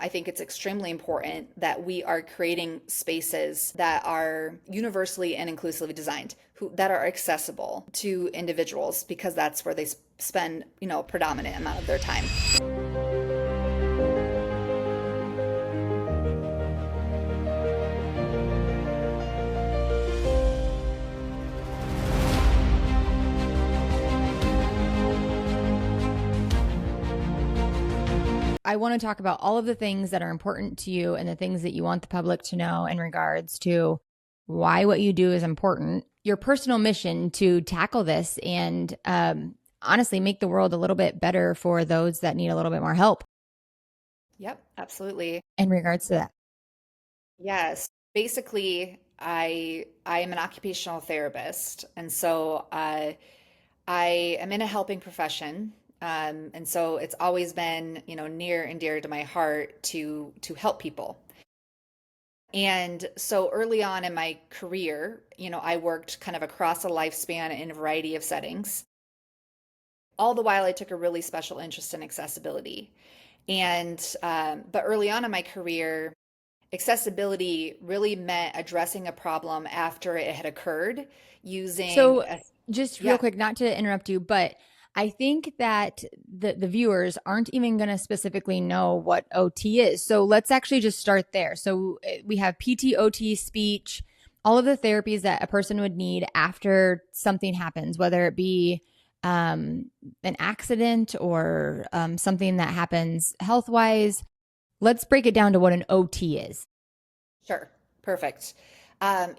I think it's extremely important that we are creating spaces that are universally and inclusively designed, that are accessible to individuals because that's where they spend, a predominant amount of their time. I want to talk about all of the things that are important to you and the things that you want the public to know in regards to why what you do is important, your personal mission to tackle this and honestly make the world a little bit better for those that need a little bit more help Yep, absolutely. in regards to that. Yes. Basically, I am an occupational therapist, and so I am in a helping profession. And so it's always been, near and dear to my heart to help people. And so early on in my career, I worked kind of across a lifespan in a variety of settings. All the while, I took a really special interest in accessibility. And but early on in my career, accessibility really meant addressing a problem after it had occurred using So, a, just real yeah, quick, not to interrupt you, but I think that the viewers aren't even going to specifically know what OT is. So let's actually just start there. So we have PT, OT, speech, all of the therapies that a person would need after something happens, whether it be an accident or something that happens health wise. Let's break it down to what an OT is. sure. Perfect.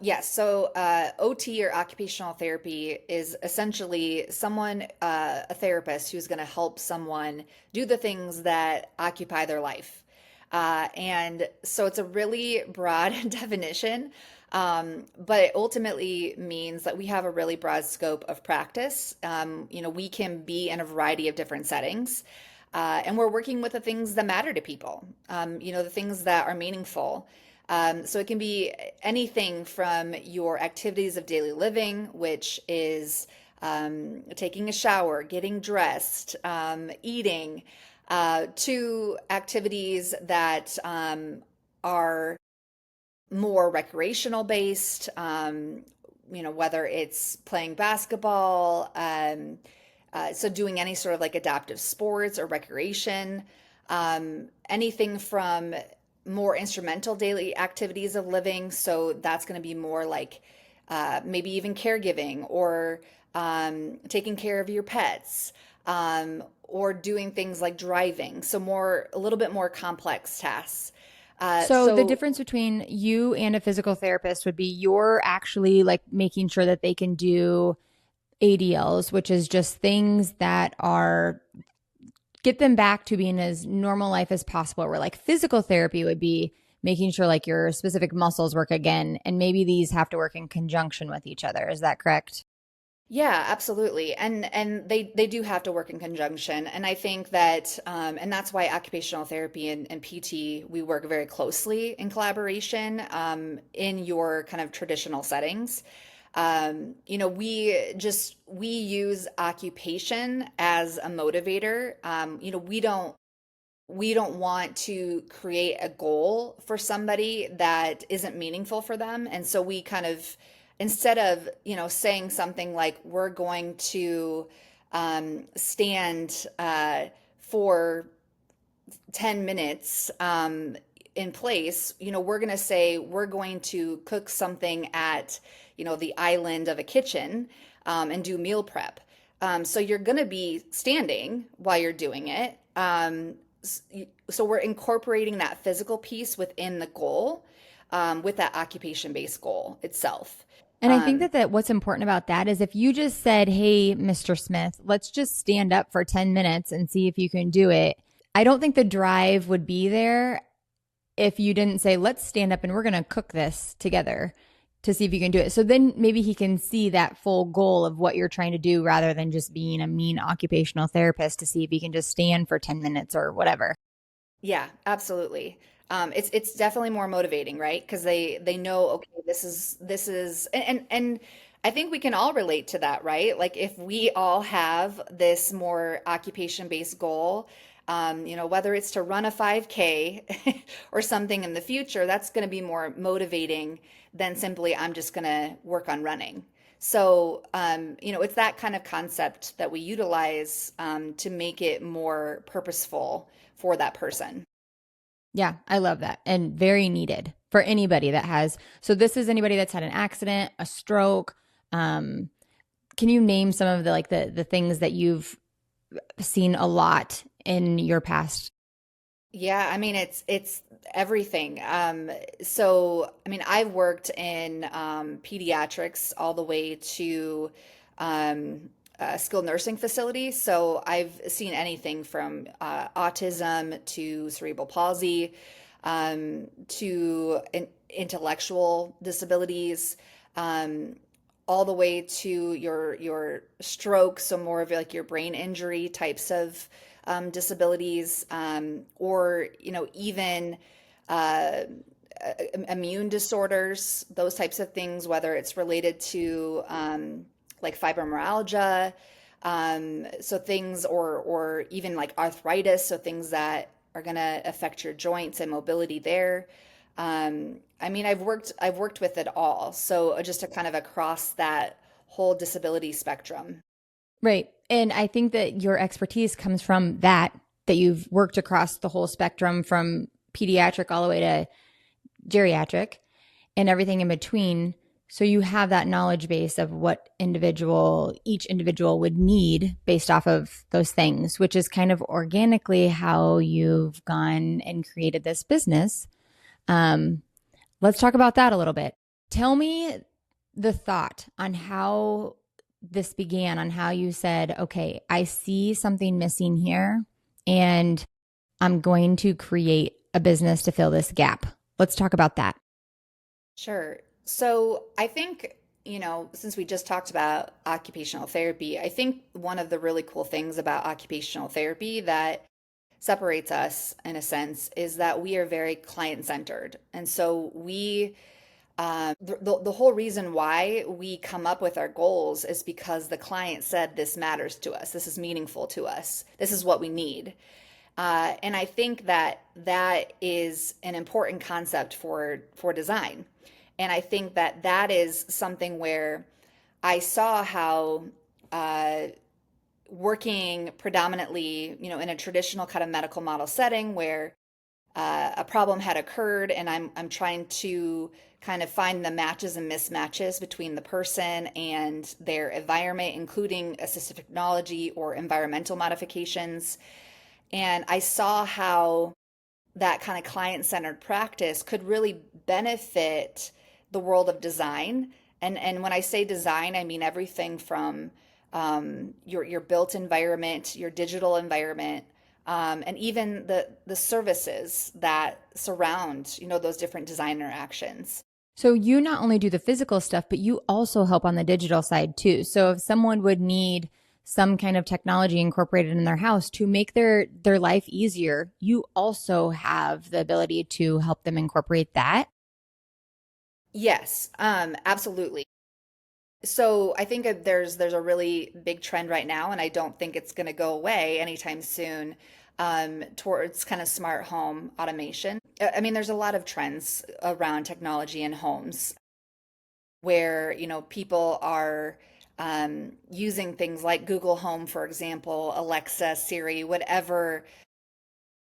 Yes. So OT or occupational therapy is essentially someone, a therapist who's going to help someone do the things that occupy their life. And so it's a really broad definition, but it ultimately means that we have a really broad scope of practice. We can be in a variety of different settings. And we're working with the things that matter to people, the things that are meaningful. So it can be anything from your activities of daily living, which is taking a shower, getting dressed, eating, to activities that are more recreational based, whether it's playing basketball, so doing any sort of like adaptive sports or recreation, anything from more instrumental daily activities of living. So that's going to be more like maybe even caregiving or taking care of your pets, or doing things like driving. So a little bit more complex tasks. So the So difference between you and a physical therapist would be you're actually like making sure that they can do ADLs, which is just things that are get them back to being as normal life as possible. Where like physical therapy would be making sure like your specific muscles work again, and maybe these have to work in conjunction with each other. Is that correct? yeah, absolutely. And they do have to work in conjunction. And I think that and that's why occupational therapy and PT, we work very closely in collaboration in your kind of traditional settings. We use occupation as a motivator. We don't want to create a goal for somebody that isn't meaningful for them. And so we kind of, instead of, saying something like, we're going to stand for 10 minutes in place, we're going to say, we're going to cook something at, the island of a kitchen and do meal prep. So you're going to be standing while you're doing it. So we're incorporating that physical piece within the goal, with that occupation-based goal itself. And I think Um, that what's important about that is if you just said, "Hey, Mr. Smith, let's just stand up for 10 minutes and see if you can do it." I don't think the drive would be there if you didn't say, "Let's stand up and we're going to cook this together to see if you can do it." So then maybe he can see that full goal of what you're trying to do rather than just being a mean occupational therapist to see if he can just stand for 10 minutes or whatever. yeah, absolutely. It's definitely more motivating, right? Because they know, okay, this is, and I think we can all relate to that, right? Like if we all have this more occupation-based goal, Whether it's to run a 5K or something in the future, that's going to be more motivating than simply I'm just going to work on running. So, it's that kind of concept that we utilize to make it more purposeful for that person. Yeah, I love that. And very needed for anybody that has. So this is anybody that's had an accident, a stroke. Um, can you name some of the the things that you've seen a lot in your past? Yeah, I mean it's everything. So I mean I've worked in pediatrics all the way to skilled nursing facilities. So I've seen anything from autism to cerebral palsy, to intellectual disabilities, um, all the way to your stroke, so more of like your brain injury types of disabilities, or even uh, immune disorders, those types of things, whether it's related to like fibromyalgia, so things, or even like arthritis, so things that are going to affect your joints and mobility there. I mean, I've worked with it all, so just to kind of across that whole disability spectrum. Right. And I think that your expertise comes from that you've worked across the whole spectrum from pediatric all the way to geriatric and everything in between. So you have that knowledge base of what each individual would need based off of those things, which is kind of organically how you've gone and created this business. Um, let's talk about that a little bit. Tell me the thought on how this began, on how you said, okay, I see something missing here and I'm going to create a business to fill this gap. Let's talk about that. Sure. So I think, since we just talked about occupational therapy, I think one of the really cool things about occupational therapy that separates us in a sense is that we are very client centered. And so the whole reason why we come up with our goals is because the client said this matters to us. This is meaningful to us. This is what we need. And I think that that is an important concept for design. And I think that that is something where I saw how uh, working predominantly, in a traditional kind of medical model setting where a problem had occurred, and I'm trying to kind of find the matches and mismatches between the person and their environment, including assistive technology or environmental modifications. And I saw how that kind of client-centered practice could really benefit the world of design. And when I say design, I mean everything from your built environment, your digital environment, and even the services that surround, those different design interactions. So you not only do the physical stuff, but you also help on the digital side too. So if someone would need some kind of technology incorporated in their house to make their life easier, you also have the ability to help them incorporate that. Yes, absolutely. So I think there's a really big trend right now, and I don't think it's going to go away anytime soon, towards kind of smart home automation. I mean, there's a lot of trends around technology in homes where, people are using things like Google Home, for example, Alexa, Siri, whatever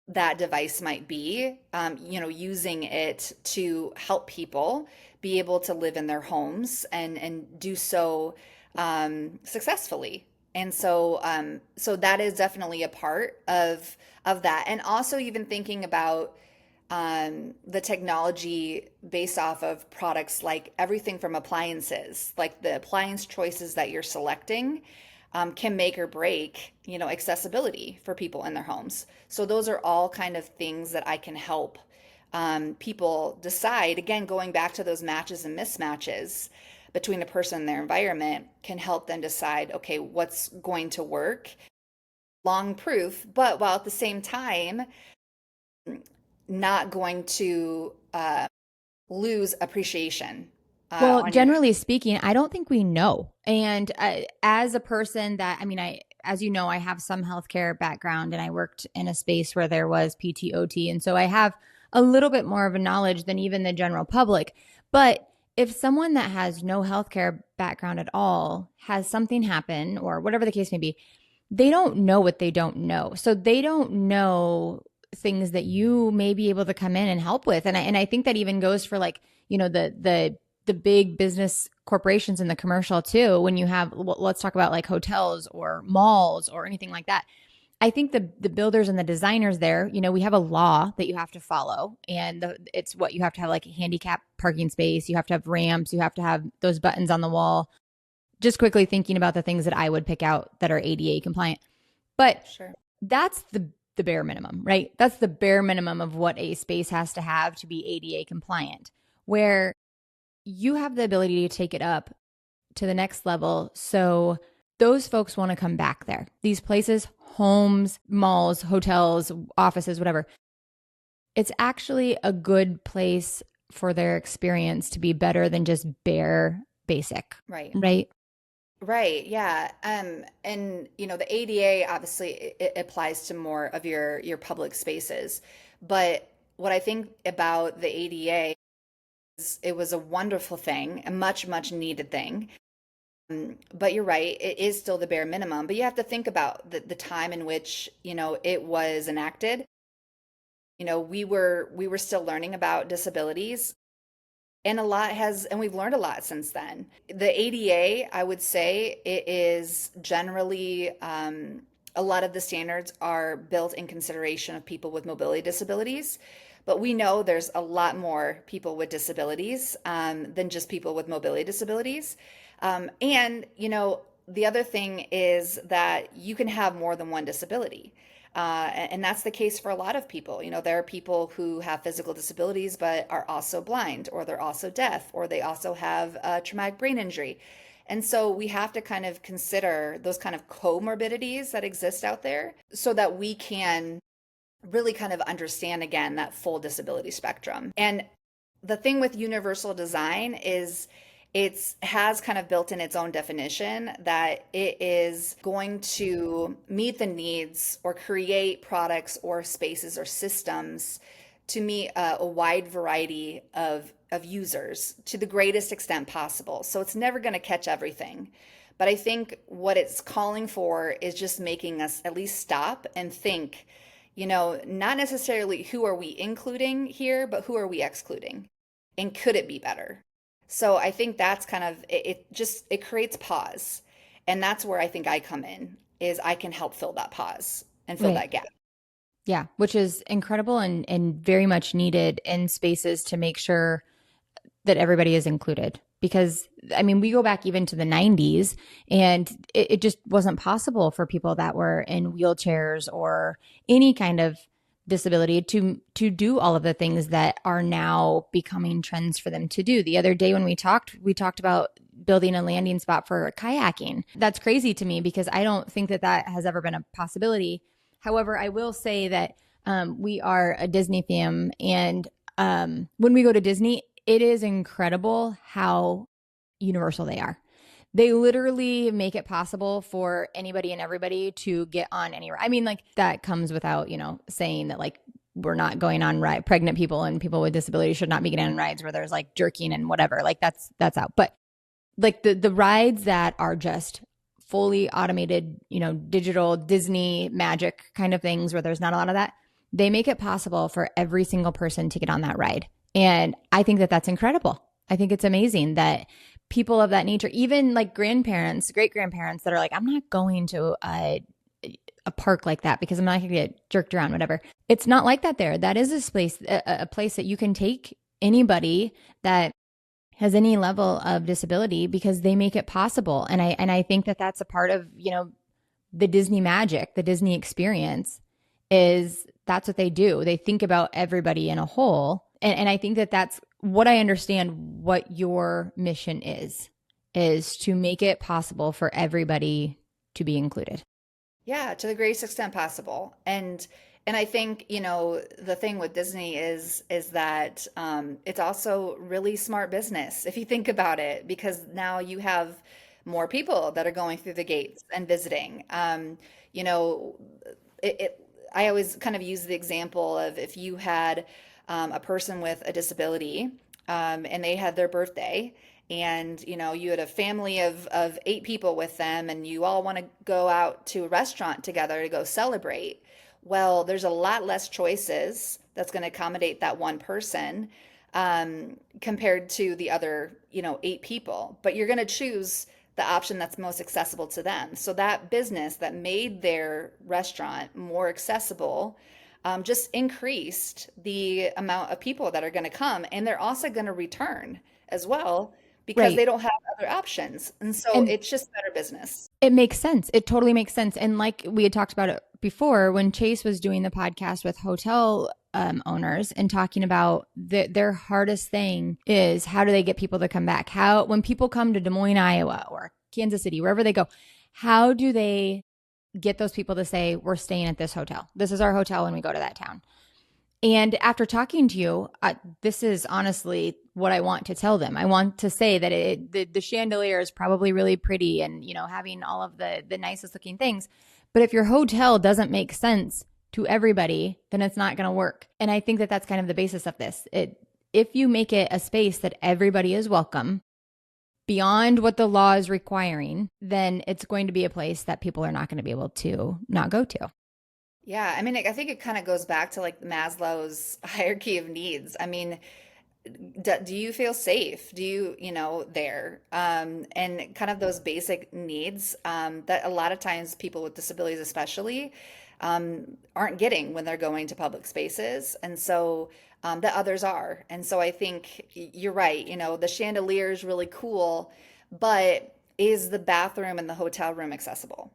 that device might be, using it to help people be able to live in their homes and do so successfully. And so that is definitely a part of that. And also even thinking about the technology based off of products, like everything from appliances, like the appliance choices that you're selecting can make or break, accessibility for people in their homes. So those are all kind of things that I can help people decide. Again, going back to those matches and mismatches between the person and their environment can help them decide, okay, what's going to work, long proof, but while at the same time not going to lose appreciation Well, on your. generally speaking, I don't think we know. And as a person that, I mean, as you know, I have some healthcare background and I worked in a space where there was PTOT. And so I have a little bit more of a knowledge than even the general public. But if someone that has no healthcare background at all has something happen or whatever the case may be, they don't know what they don't know. So they don't know things that you may be able to come in and help with. And I think that even goes for like, the big business corporations in the commercial too. When you have, let's talk about like hotels or malls or anything like that. I think the builders and the designers there, we have a law that you have to follow, and it's what you have to have, like a handicap parking space. You have to have ramps. You have to have those buttons on the wall. Just quickly thinking about the things that I would pick out that are ADA compliant, but Sure. that's the bare minimum, right? That's the bare minimum of what a space has to have to be ADA compliant. Where you have the ability to take it up to the next level. So those folks want to come back there. These places, homes, malls, hotels, offices, whatever. It's actually a good place for their experience to be better than just bare basic, Right. right? Right, yeah. And the ADA obviously it applies to more of your public spaces. But what I think about the ADA is it was a wonderful thing, a much, much needed thing. But you're right, it is still the bare minimum. But you have to think about the time in which, it was enacted. We were still learning about disabilities. And we've learned a lot since then. The ADA, I would say, it is generally, a lot of the standards are built in consideration of people with mobility disabilities. But we know there's a lot more people with disabilities than just people with mobility disabilities. And the other thing is that you can have more than one disability. And that's the case for a lot of people. There are people who have physical disabilities but are also blind, or they're also deaf, or they also have a traumatic brain injury. And so we have to kind of consider those kind of comorbidities that exist out there so that we can really kind of understand again that full disability spectrum. And the thing with universal design is it has kind of built in its own definition that it is going to meet the needs or create products or spaces or systems to meet a wide variety of users to the greatest extent possible. So it's never going to catch everything. But I think what it's calling for is just making us at least stop and think, not necessarily who are we including here, but who are we excluding? And could it be better? So I think that's kind of it creates pause. And that's where I think I come in, is I can help fill that pause and fill Right. that gap. Yeah, which is incredible and very much needed in spaces to make sure that everybody is included. Because, I mean, we go back even to the 90s, and it just wasn't possible for people that were in wheelchairs or any kind of disability to do all of the things that are now becoming trends for them to do. The other day when we talked about building a landing spot for kayaking. That's crazy to me because I don't think that has ever been a possibility. However, I will say that we are a Disney fam, and when we go to Disney, it is incredible how universal they are. They literally make it possible for anybody and everybody to get on any ride. I mean, like that comes without, saying that like we're not going on ride. Pregnant people and people with disabilities should not be getting on rides where there's like jerking and whatever. Like that's out. But like the rides that are just fully automated, digital Disney magic kind of things where there's not a lot of that, they make it possible for every single person to get on that ride. And I think that that's incredible. I think it's amazing that people of that nature, even like grandparents, great grandparents that are like, I'm not going to a park like that because I'm not going to get jerked around, whatever. It's not like that there. That is a place that you can take anybody that has any level of disability because they make it possible. And I think that that's a part of, the Disney magic, the Disney experience is that's what they do. They think about everybody in a whole. And I think that that's what I understand what your mission is to make it possible for everybody to be included. Yeah, to the greatest extent possible. And I think, the thing with Disney is that it's also really smart business if you think about it, because now you have more people that are going through the gates and visiting. You know, I always kind of use the example of if you had a person with a disability and they had their birthday and you had a family of 8 people with them and you all want to go out to a restaurant together to go celebrate. Well, there's a lot less choices that's going to accommodate that one person compared to the other 8 people, but you're going to choose the option that's most accessible to them. So that business that made their restaurant more accessible just increased the amount of people that are going to come, and they're also going to return as well because Right. they don't have other options. And so And it's just better business. it makes sense. It totally makes sense. And like we had talked about it before, when Chase was doing the podcast with hotel owners and talking about their hardest thing is how do they get people to come back? How, when people come to Des Moines, Iowa or Kansas City, wherever they go, how do they get those people to say, we're staying at this hotel? This is our hotel when we go to that town. And after talking to you, this is honestly what I want to tell them. I want to say that the chandelier is probably really pretty and, having all of the nicest looking things. But if your hotel doesn't make sense to everybody, then it's not going to work. And I think that that's kind of the basis of this. If you make it a space that everybody is welcome beyond what the law is requiring, then it's going to be a place that people are not going to be able to not go to. Yeah, I mean, I think it kind of goes back to like Maslow's hierarchy of needs. I mean, do you feel safe? Do there? And kind of those basic needs that a lot of times people with disabilities, especially, aren't getting when they're going to public spaces. And so that others are. And so I think you're right. The chandelier is really cool, but is the bathroom in the hotel room accessible?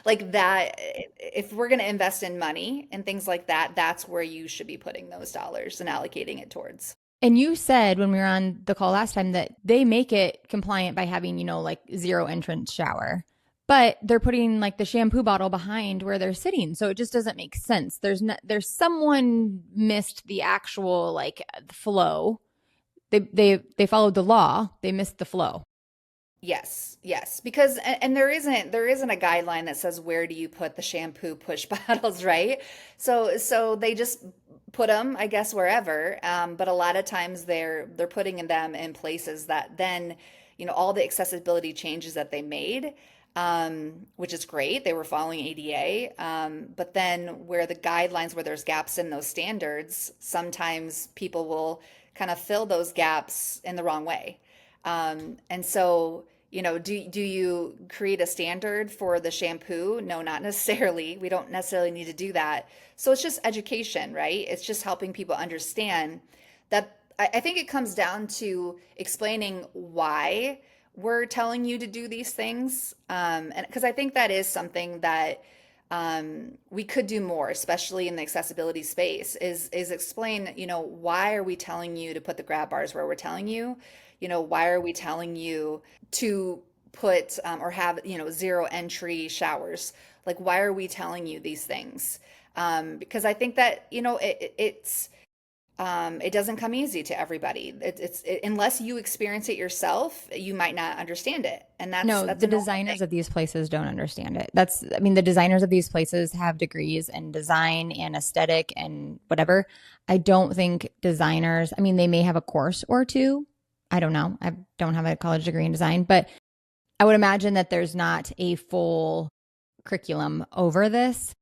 Like that, if we're going to invest in money and things like that, that's where you should be putting those dollars and allocating it towards. And you said when we were on the call last time that they make it compliant by having, like zero entrance shower, but they're putting like the shampoo bottle behind where they're sitting. So it just doesn't make sense. There's someone missed the actual like flow. They followed the law. They missed the flow. Yes, yes, because and there isn't a guideline that says where do you put the shampoo push bottles, right? So they just put them, I guess, wherever. But a lot of times they're putting them in places that then, all the accessibility changes that they made, which is great. They were following ADA, but then where the guidelines, where there's gaps in those standards, sometimes people will kind of fill those gaps in the wrong way. And so, do you create a standard for the shampoo? No, not necessarily. We don't necessarily need to do that. So it's just education, right? It's just helping people understand that I think it comes down to explaining why we're telling you to do these things. And because I think that is something that we could do more, especially in the accessibility space, is explain, why are we telling you to put the grab bars where we're telling you? Why are we telling you to put or have, zero entry showers? Like, why are we telling you these things? Because I think that, it doesn't come easy to everybody. Unless you experience it yourself, you might not understand it, and that's No, that's the a normal thing. designers of these places don't understand it. I mean, the designers of these places have degrees in design and aesthetic and whatever. I don't think designers, I mean, they may have a course or two. I don't know. I don't have a college degree in design, but I would imagine that there's not a full curriculum over this.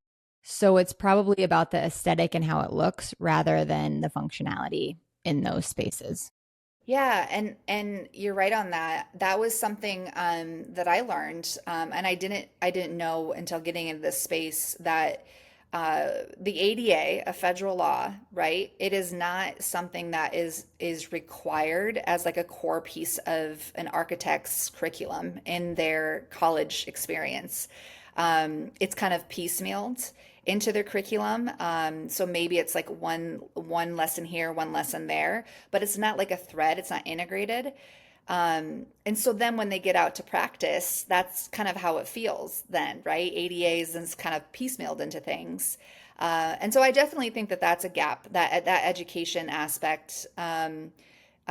So it's probably about the aesthetic and how it looks rather than the functionality in those spaces. Yeah, and you're right on that. That was something that I learned, and I didn't know until getting into this space that the ADA, a federal law, right? It is not something that is required as like a core piece of an architect's curriculum in their college experience. It's kind of piecemealed into their curriculum. So maybe it's like one lesson here, one lesson there, but it's not like a thread. It's not integrated. And so then when they get out to practice, that's kind of how it feels then, right? ADAs is kind of piecemealed into things. And so I definitely think that that's a gap, that education aspect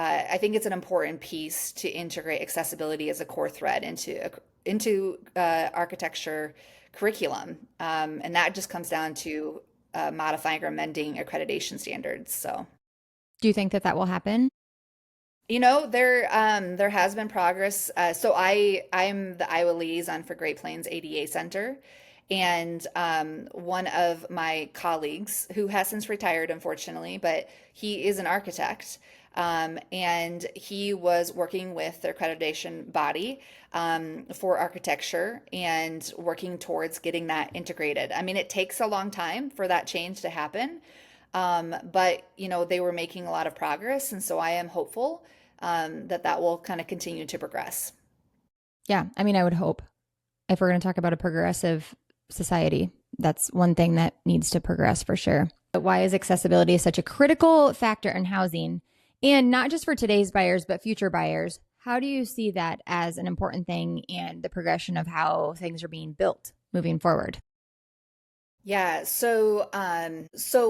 I think it's an important piece to integrate accessibility as a core thread into architecture curriculum, and that just comes down to modifying or amending accreditation standards. So. Do you think that that will happen? There has been progress. I'm the Iowa liaison for Great Plains ADA Center, and one of my colleagues who has since retired, unfortunately, but he is an architect, and he was working with the accreditation body for architecture and working towards getting that integrated. I mean, it takes a long time for that change to happen, but they were making a lot of progress, and so I am hopeful that will kind of continue to progress. Yeah, I mean, I would hope if we're going to talk about a progressive society, that's one thing that needs to progress for sure. But why is accessibility such a critical factor in housing? And not just for today's buyers, but future buyers. How do you see that as an important thing and the progression of how things are being built moving forward? Yeah, so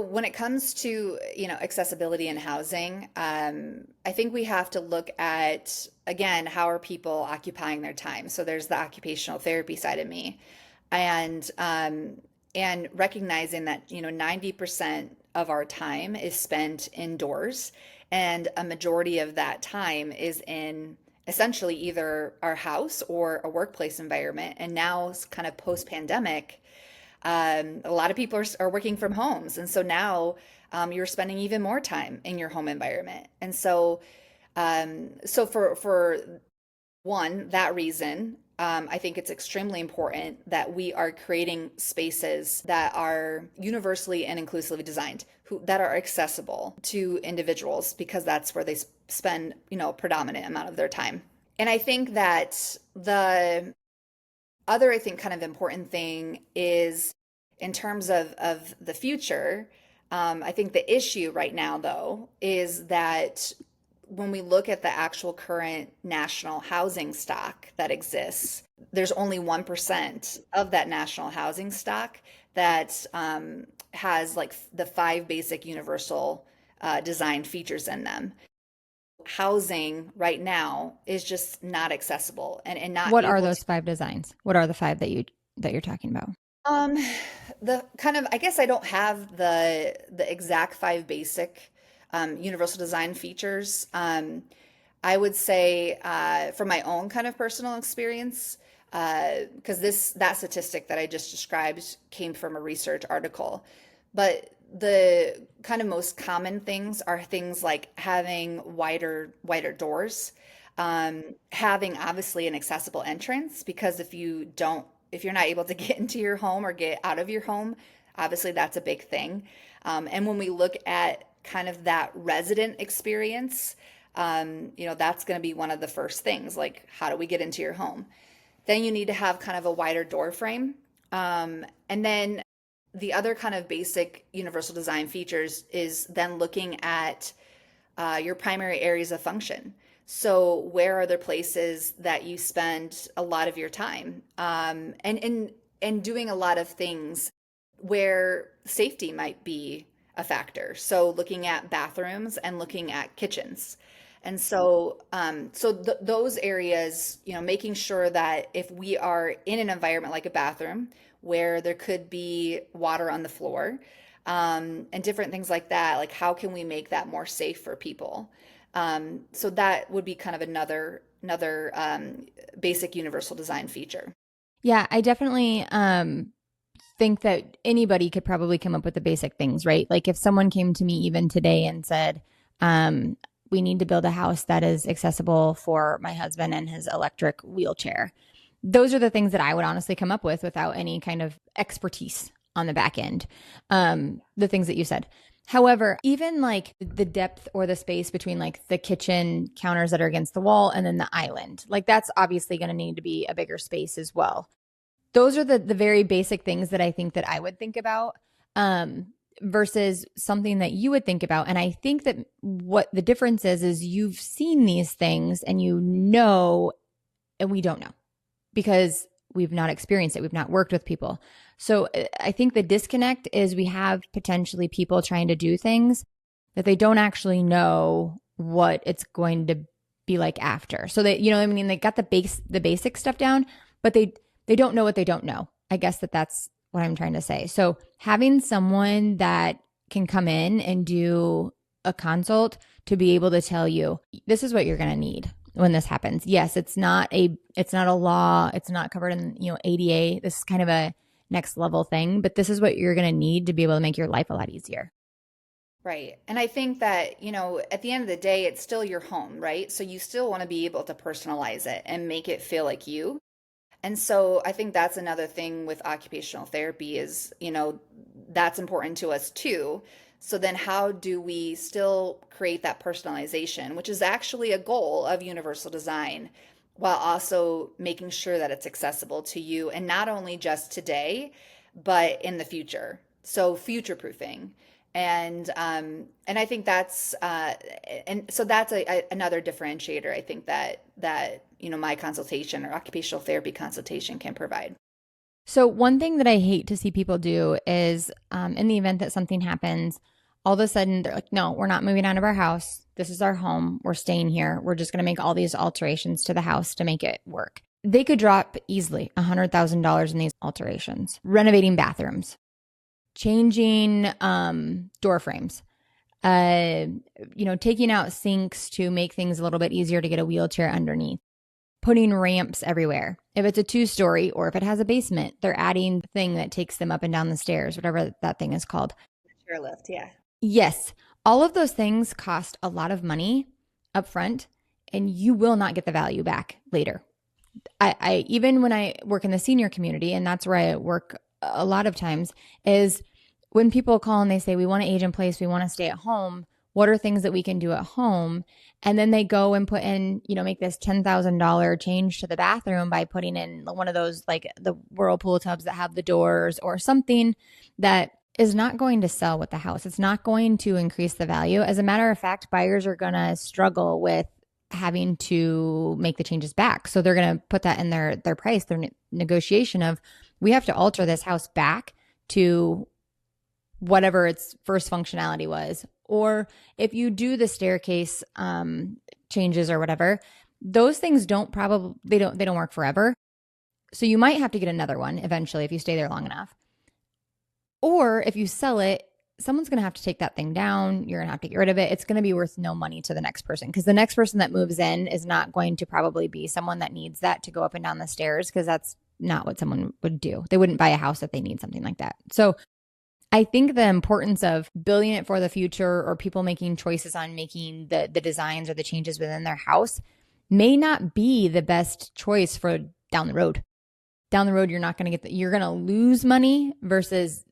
when it comes to, accessibility in housing, I think we have to look at, again, how are people occupying their time? So there's the occupational therapy side of me, and recognizing that, 90% of our time is spent indoors, and a majority of that time is in essentially either our house or a workplace environment. And now, kind of post-pandemic, a lot of people are working from homes. And so now you're spending even more time in your home environment. And so for one, that reason, I think it's extremely important that we are creating spaces that are universally and inclusively designed, that are accessible to individuals, because that's where they spend, predominant amount of their time. And I think that the other, I think, kind of important thing is in terms of the future. I think the issue right now, though, is that when we look at the actual current national housing stock that exists, there's only 1% of that national housing stock that has like the five basic universal design features in them. Housing right now is just not accessible and not What are able to. those five designs? What are the five that you're talking about? Um, the kind of, I guess I don't have the exact five basic universal design features. I would say from my own kind of personal experience, because that statistic that I just described came from a research article, but the kind of most common things are things like having wider doors, having obviously an accessible entrance, because if you're not able to get into your home or get out of your home, obviously that's a big thing. And when we look at kind of that resident experience, that's going to be one of the first things, like how do we get into your home? Then you need to have kind of a wider door frame. And then the other kind of basic universal design features is then looking at your primary areas of function. So where are there places that you spend a lot of your time, and doing a lot of things where safety might be a factor. So looking at bathrooms and looking at kitchens. And those areas, making sure that if we are in an environment like a bathroom where there could be water on the floor, and different things like that, like how can we make that more safe for people? So that would be kind of another basic universal design feature. Yeah, I definitely think that anybody could probably come up with the basic things, right? Like if someone came to me even today and said, we need to build a house that is accessible for my husband and his electric wheelchair. Those are the things that I would honestly come up with without any kind of expertise on the back end. The things that you said. However, even like the depth or the space between like the kitchen counters that are against the wall and then the island, like that's obviously going to need to be a bigger space as well. Those are the very basic things that I think that I would think about, versus something that you would think about. And I think that what the difference is you've seen these things and and we don't know because we've not experienced it. We've not worked with people. So I think the disconnect is we have potentially people trying to do things that they don't actually know what it's going to be like after. So that, you know what I mean? They got the basic stuff down, but they don't know what they don't know. I guess that's what I'm trying to say. So having someone that can come in and do a consult to be able to tell you this is what you're going to need when this happens. Yes, it's not a law, it's not covered in, you know, ADA. This is kind of a next level thing, but this is what you're going to need to be able to make your life a lot easier. Right. And I think that, you know, at the end of the day, it's still your home, right? So you still want to be able to personalize it and make it feel like you. And so I think that's another thing with occupational therapy is, you know, that's important to us too. So then how do we still create that personalization, which is actually a goal of universal design, while also making sure that it's accessible to you and not only just today, but in the future. So future proofing. And I think that's and so that's another differentiator I think that you know my consultation or occupational therapy consultation can provide. So, one thing that I hate to see people do is in the event that something happens, all of a sudden they're like, no, we're not moving out of our house. This is our home. We're staying here. We're just going to make all these alterations to the house to make it work. They could drop easily $100,000 in these alterations, renovating bathrooms, changing door frames, uh, you know, taking out sinks to make things a little bit easier to get a wheelchair underneath, putting ramps everywhere. If it's a 2-story or if it has a basement, they're adding the thing that takes them up and down the stairs, whatever that thing is called. Chairlift, yeah. Yes, all of those things cost a lot of money up front, and you will not get the value back later. I even when I work in the senior community, and that's where I work a lot of times, is when people call and they say, we want to age in place, we want to stay at home. What are things that we can do at home? And then they go and put in, you know, make this $10,000 change to the bathroom by putting in one of those, like the Whirlpool tubs that have the doors or something that is not going to sell with the house. It's not going to increase the value. As a matter of fact, buyers are going to struggle with having to make the changes back. So they're going to put that in their price, their negotiation of, we have to alter this house back to whatever its first functionality was. Or if you do the staircase changes or whatever, those things they don't work forever. So you might have to get another one eventually if you stay there long enough. Or if you sell it, someone's going to have to take that thing down. You're going to have to get rid of it. It's going to be worth no money to the next person because the next person that moves in is not going to probably be someone that needs that to go up and down the stairs because that's not what someone would do. They wouldn't buy a house if they need something like that. So I think the importance of building it for the future or people making choices on making the designs or the changes within their house may not be the best choice for down the road. Down the road, you're not going to you're going to lose money versus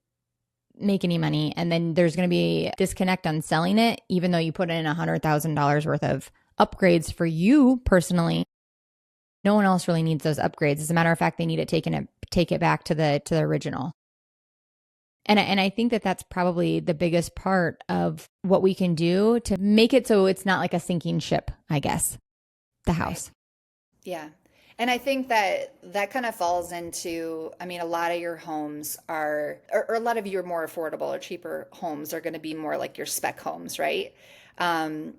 make any money. And then there's going to be a disconnect on selling it, even though you put in $100,000 worth of upgrades for you personally. No one else really needs those upgrades. As a matter of fact, they need it take it back to the original. And I think that that's probably the biggest part of what we can do to make it so it's not like a sinking ship, I guess, the house. Yeah. And I think that kind of falls into, I mean, a lot of your homes or a lot of your more affordable or cheaper homes are going to be more like your spec homes, right? And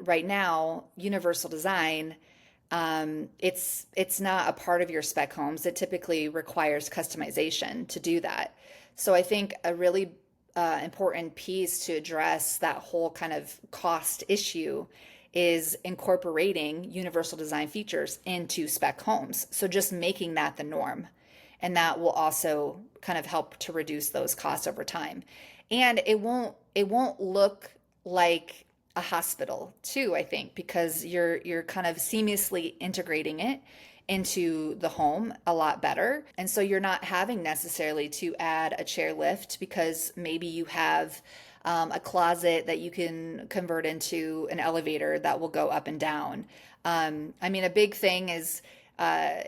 right now, universal design, it's not a part of your spec homes. It typically requires customization to do that. So I think a really important piece to address that whole kind of cost issue is incorporating universal design features into spec homes. So just making that the norm. And that will also kind of help to reduce those costs over time. And it won't look like a hospital too, I think, because you're kind of seamlessly integrating it into the home a lot better. And so you're not having necessarily to add a chair lift because maybe you have a closet that you can convert into an elevator that will go up and down. I mean, a big thing is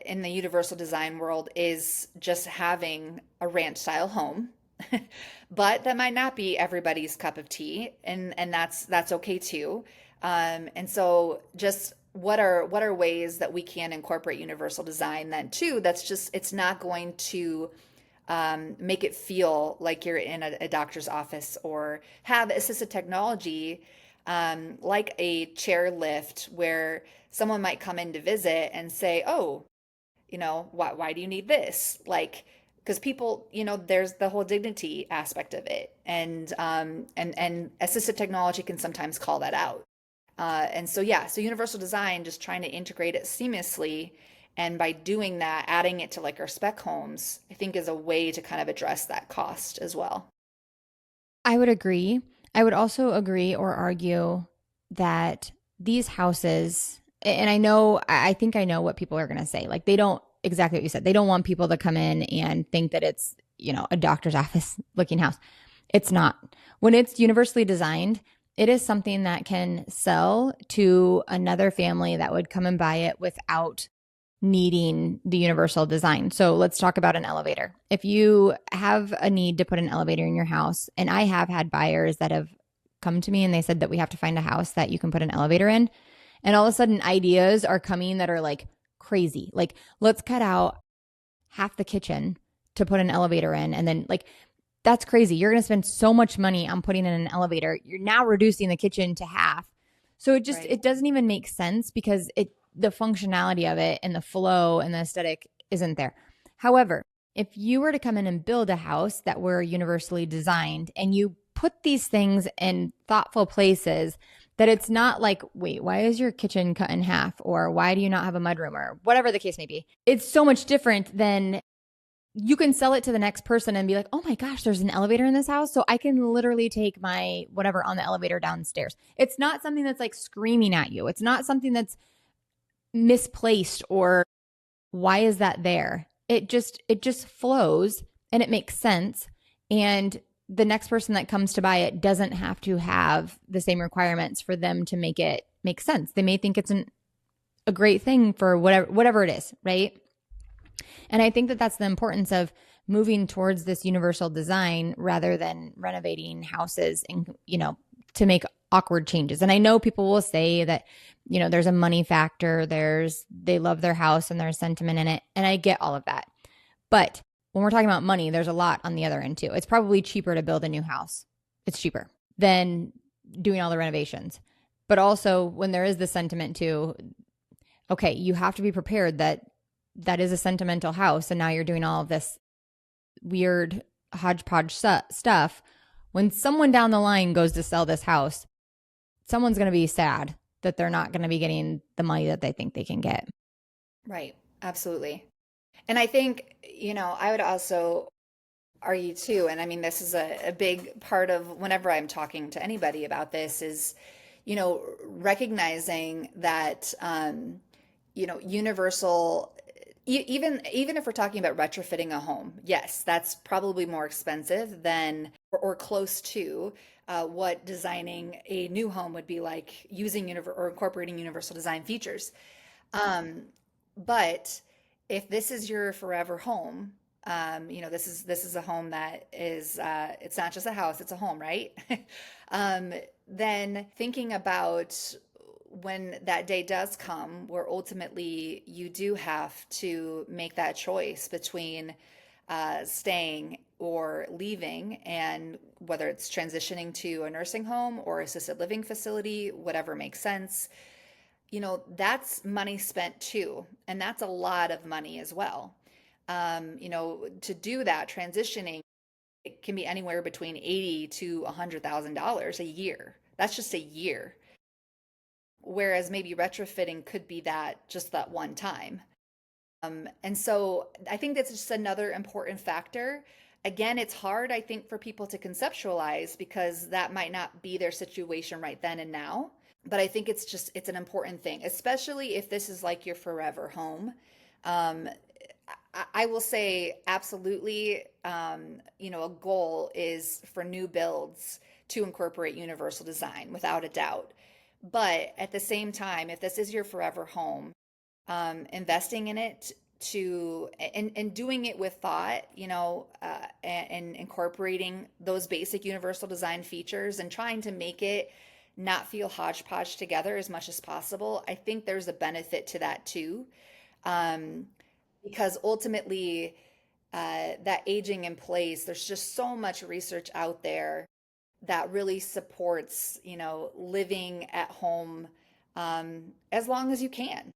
in the universal design world is just having a ranch style home. But that might not be everybody's cup of tea, and that's okay too. And so just what are ways that we can incorporate universal design then too? That's just it's not going to make it feel like you're in a doctor's office or have assistive technology like a chair lift where someone might come in to visit and say, oh, why do you need this? Like, because people, there's the whole dignity aspect of it, and assistive technology can sometimes call that out. And so yeah, so universal design, just trying to integrate it seamlessly, and by doing that, adding it to like our spec homes, I think is a way to kind of address that cost as well. I would agree. I would also agree or argue that these houses, and I think I know what people are going to say. Like, they don't, exactly what you said. They don't want people to come in and think that it's, a doctor's office looking house. It's not. When it's universally designed, it is something that can sell to another family that would come and buy it without needing the universal design. So let's talk about an elevator. If you have a need to put an elevator in your house, and I have had buyers that have come to me and they said that we have to find a house that you can put an elevator in. And all of a sudden, ideas are coming that are like crazy. Like, let's cut out half the kitchen to put an elevator in. And then, like, that's crazy. You're going to spend so much money on putting in an elevator. You're now reducing the kitchen to half. So Right. it doesn't even make sense because the functionality of it and the flow and the aesthetic isn't there. However, if you were to come in and build a house that were universally designed and you put these things in thoughtful places, that it's not like, wait, why is your kitchen cut in half? Or why do you not have a mudroom? Or whatever the case may be. It's so much different than you can sell it to the next person and be like, oh my gosh, there's an elevator in this house. So I can literally take my whatever on the elevator downstairs. It's not something that's like screaming at you. It's not something that's misplaced or why is that there? It just flows and it makes sense. And the next person that comes to buy it doesn't have to have the same requirements for them to make it make sense. They may think it's a great thing for whatever it is, right? And I think that that's the importance of moving towards this universal design rather than renovating houses and, to make awkward changes. And I know people will say that, there's a money factor, they love their house and there's sentiment in it. And I get all of that. But when we're talking about money, there's a lot on the other end too. It's probably cheaper to build a new house. It's cheaper than doing all the renovations. But also when there is the sentiment too, okay, you have to be prepared that that is a sentimental house and now you're doing all of this weird hodgepodge stuff. When someone down the line goes to sell this house, someone's going to be sad that they're not going to be getting the money that they think they can get. Right. Absolutely. And I think, I would also argue too, and I mean, this is a big part of whenever I'm talking to anybody about this is, recognizing that, universal, even if we're talking about retrofitting a home, yes, that's probably more expensive than or close to what designing a new home would be like using or incorporating universal design features. Um, but if this is your forever home, this is a home that is it's not just a house, it's a home, right? um, then thinking about when that day does come, where ultimately you do have to make that choice between staying or leaving, and whether it's transitioning to a nursing home or assisted living facility, whatever makes sense, that's money spent too. And that's a lot of money as well. To do that transitioning, it can be anywhere between 80 to $100,000 a year. That's just a year. Whereas maybe retrofitting could be that just that one time. And so I think that's just another important factor. Again, it's hard, I think, for people to conceptualize because that might not be their situation right then and now. But I think it's an important thing, especially if this is like your forever home. Um, I will say absolutely, a goal is for new builds to incorporate universal design without a doubt. But at the same time, if this is your forever home, investing in it and doing it with thought, and incorporating those basic universal design features and trying to make it not feel hodgepodge together as much as possible. I think there's a benefit to that too, um, because ultimately, that aging in place, there's just so much research out there that really supports, living at home as long as you can.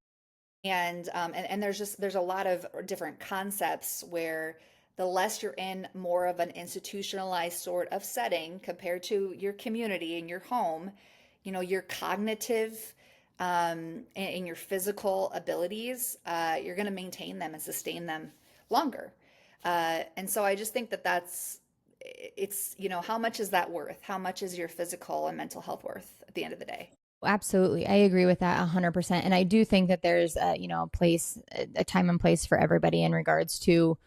And there's a lot of different concepts where the less you're in more of an institutionalized sort of setting compared to your community and your home, your cognitive and your physical abilities, you're going to maintain them and sustain them longer. And so I just think that it's, how much is that worth? How much is your physical and mental health worth at the end of the day? Absolutely. I agree with that 100%. And I do think that there's a place, a time and place for everybody in regards to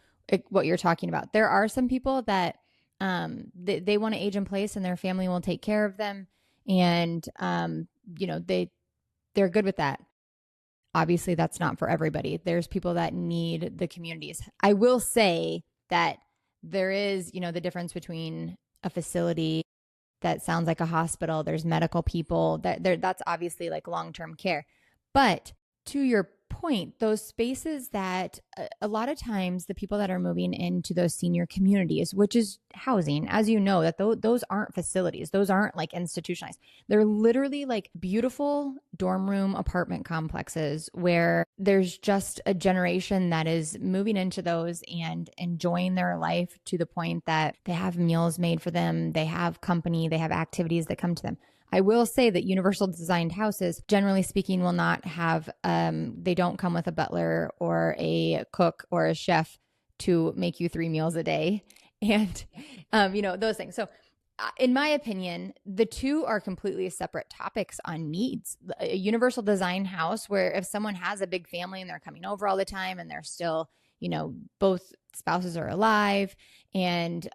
what you're talking about. There are some people that they want to age in place and their family will take care of them. And, you know, they're good with that. Obviously, that's not for everybody. There's people that need the communities. I will say that there is, the difference between a facility that sounds like a hospital. There's medical people that's obviously like long-term care. But to your point, those spaces that a lot of times the people that are moving into those senior communities, which is housing, as you know, that those aren't facilities, those aren't like institutionalized. They're literally like beautiful dorm room apartment complexes where there's just a generation that is moving into those and enjoying their life to the point that they have meals made for them, they have company, they have activities that come to them. I will say that universal designed houses, generally speaking, will not have, they don't come with a butler or a cook or a chef to make you 3 meals a day. And, those things. So, in my opinion, the two are completely separate topics on needs. A universal design house, where if someone has a big family and they're coming over all the time and they're still, both spouses are alive and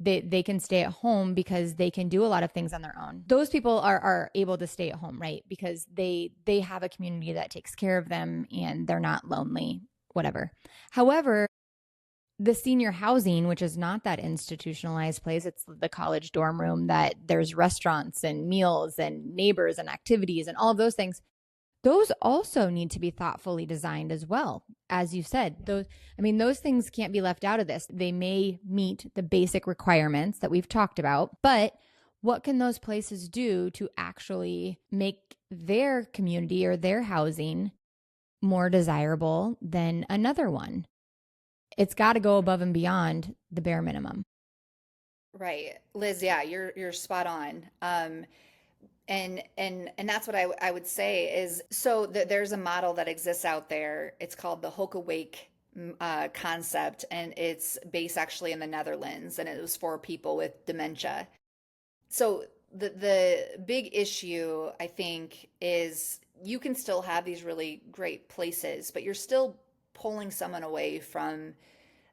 they can stay at home because they can do a lot of things on their own. Those people are able to stay at home, right? Because they have a community that takes care of them and they're not lonely, whatever. However, the senior housing, which is not that institutionalized place, it's the college dorm room that there's restaurants and meals and neighbors and activities and all of those things. Those also need to be thoughtfully designed as well. As you said, those things can't be left out of this. They may meet the basic requirements that we've talked about, but what can those places do to actually make their community or their housing more desirable than another one? It's got to go above and beyond the bare minimum. Right. Liz, yeah, you're spot on. And that's what I would say is so there's a model that exists out there. It's called the Hoke Awake concept, and it's based actually in the Netherlands, and it was for people with dementia. So the big issue, I think, is you can still have these really great places, but you're still pulling someone away from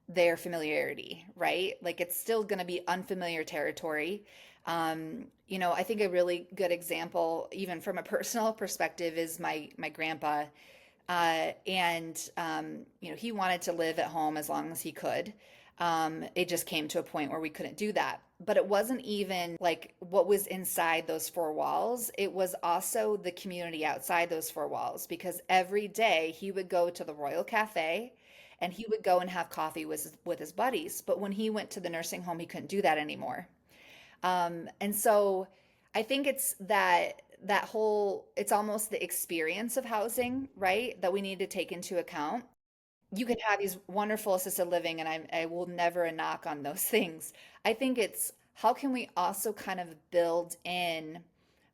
their familiarity, right? Like it's still going to be unfamiliar territory. I think a really good example, even from a personal perspective, is my grandpa. He wanted to live at home as long as he could. It just came to a point where we couldn't do that. But it wasn't even like what was inside those four walls. It was also the community outside those four walls because every day he would go to the Royal Cafe and he would go and have coffee with his buddies. But when he went to the nursing home, he couldn't do that anymore. And so I think it's that whole, it's almost the experience of housing, right? That we need to take into account. You can have these wonderful assisted living, and I will never knock on those things. I think it's how can we also kind of build in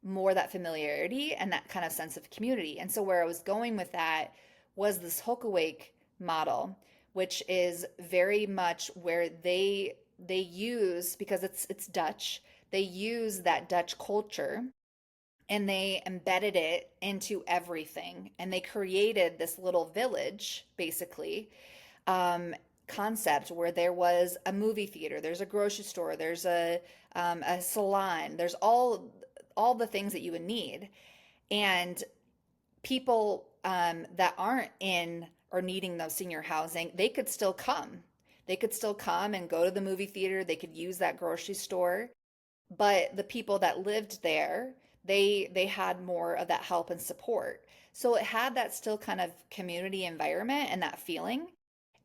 more that familiarity and that kind of sense of community. And so where I was going with that was this Hook Awake model, which is very much where they use because it's Dutch, they use that Dutch culture and they embedded it into everything and they created this little village basically um, concept where there was a movie theater, there's a grocery store, there's a salon, there's all the things that you would need. And people that aren't in or needing those senior housing, they could still come. They could still come and go to the movie theater. They could use that grocery store. But the people that lived there, they had more of that help and support. So it had that still kind of community environment and that feeling.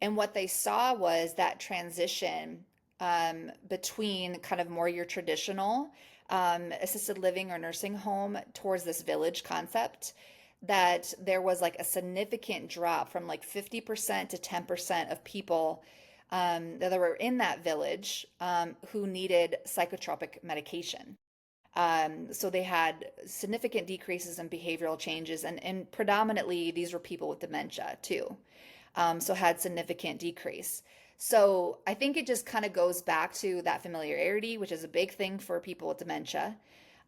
And what they saw was that transition between kind of more your traditional assisted living or nursing home towards this village concept, that there was like a significant drop from like 50% to 10% of people that were in that village who needed psychotropic medication. So they had significant decreases in behavioral changes, and predominantly these were people with dementia too. So had significant decrease. So I think it just kind of goes back to that familiarity, which is a big thing for people with dementia,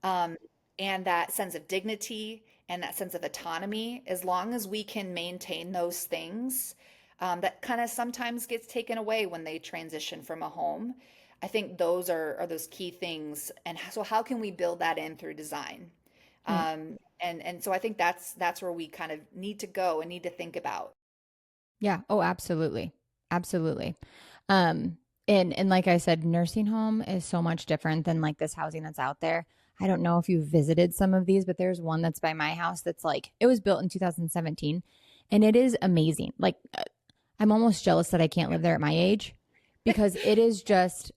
um, and that sense of dignity and that sense of autonomy. As long as we can maintain those things, that kind of sometimes gets taken away when they transition from a home. I think those are those key things. And so how can we build that in through design? Mm. And so I think that's where we kind of need to go and need to think about. Yeah. Oh, absolutely. Absolutely. Um, and like I said, nursing home is so much different than like this housing that's out there. I don't know if you've visited some of these, but there's one that's by my house that's like, it was built in 2017 and it is amazing. Like, I'm almost jealous that I can't live there at my age because it is just,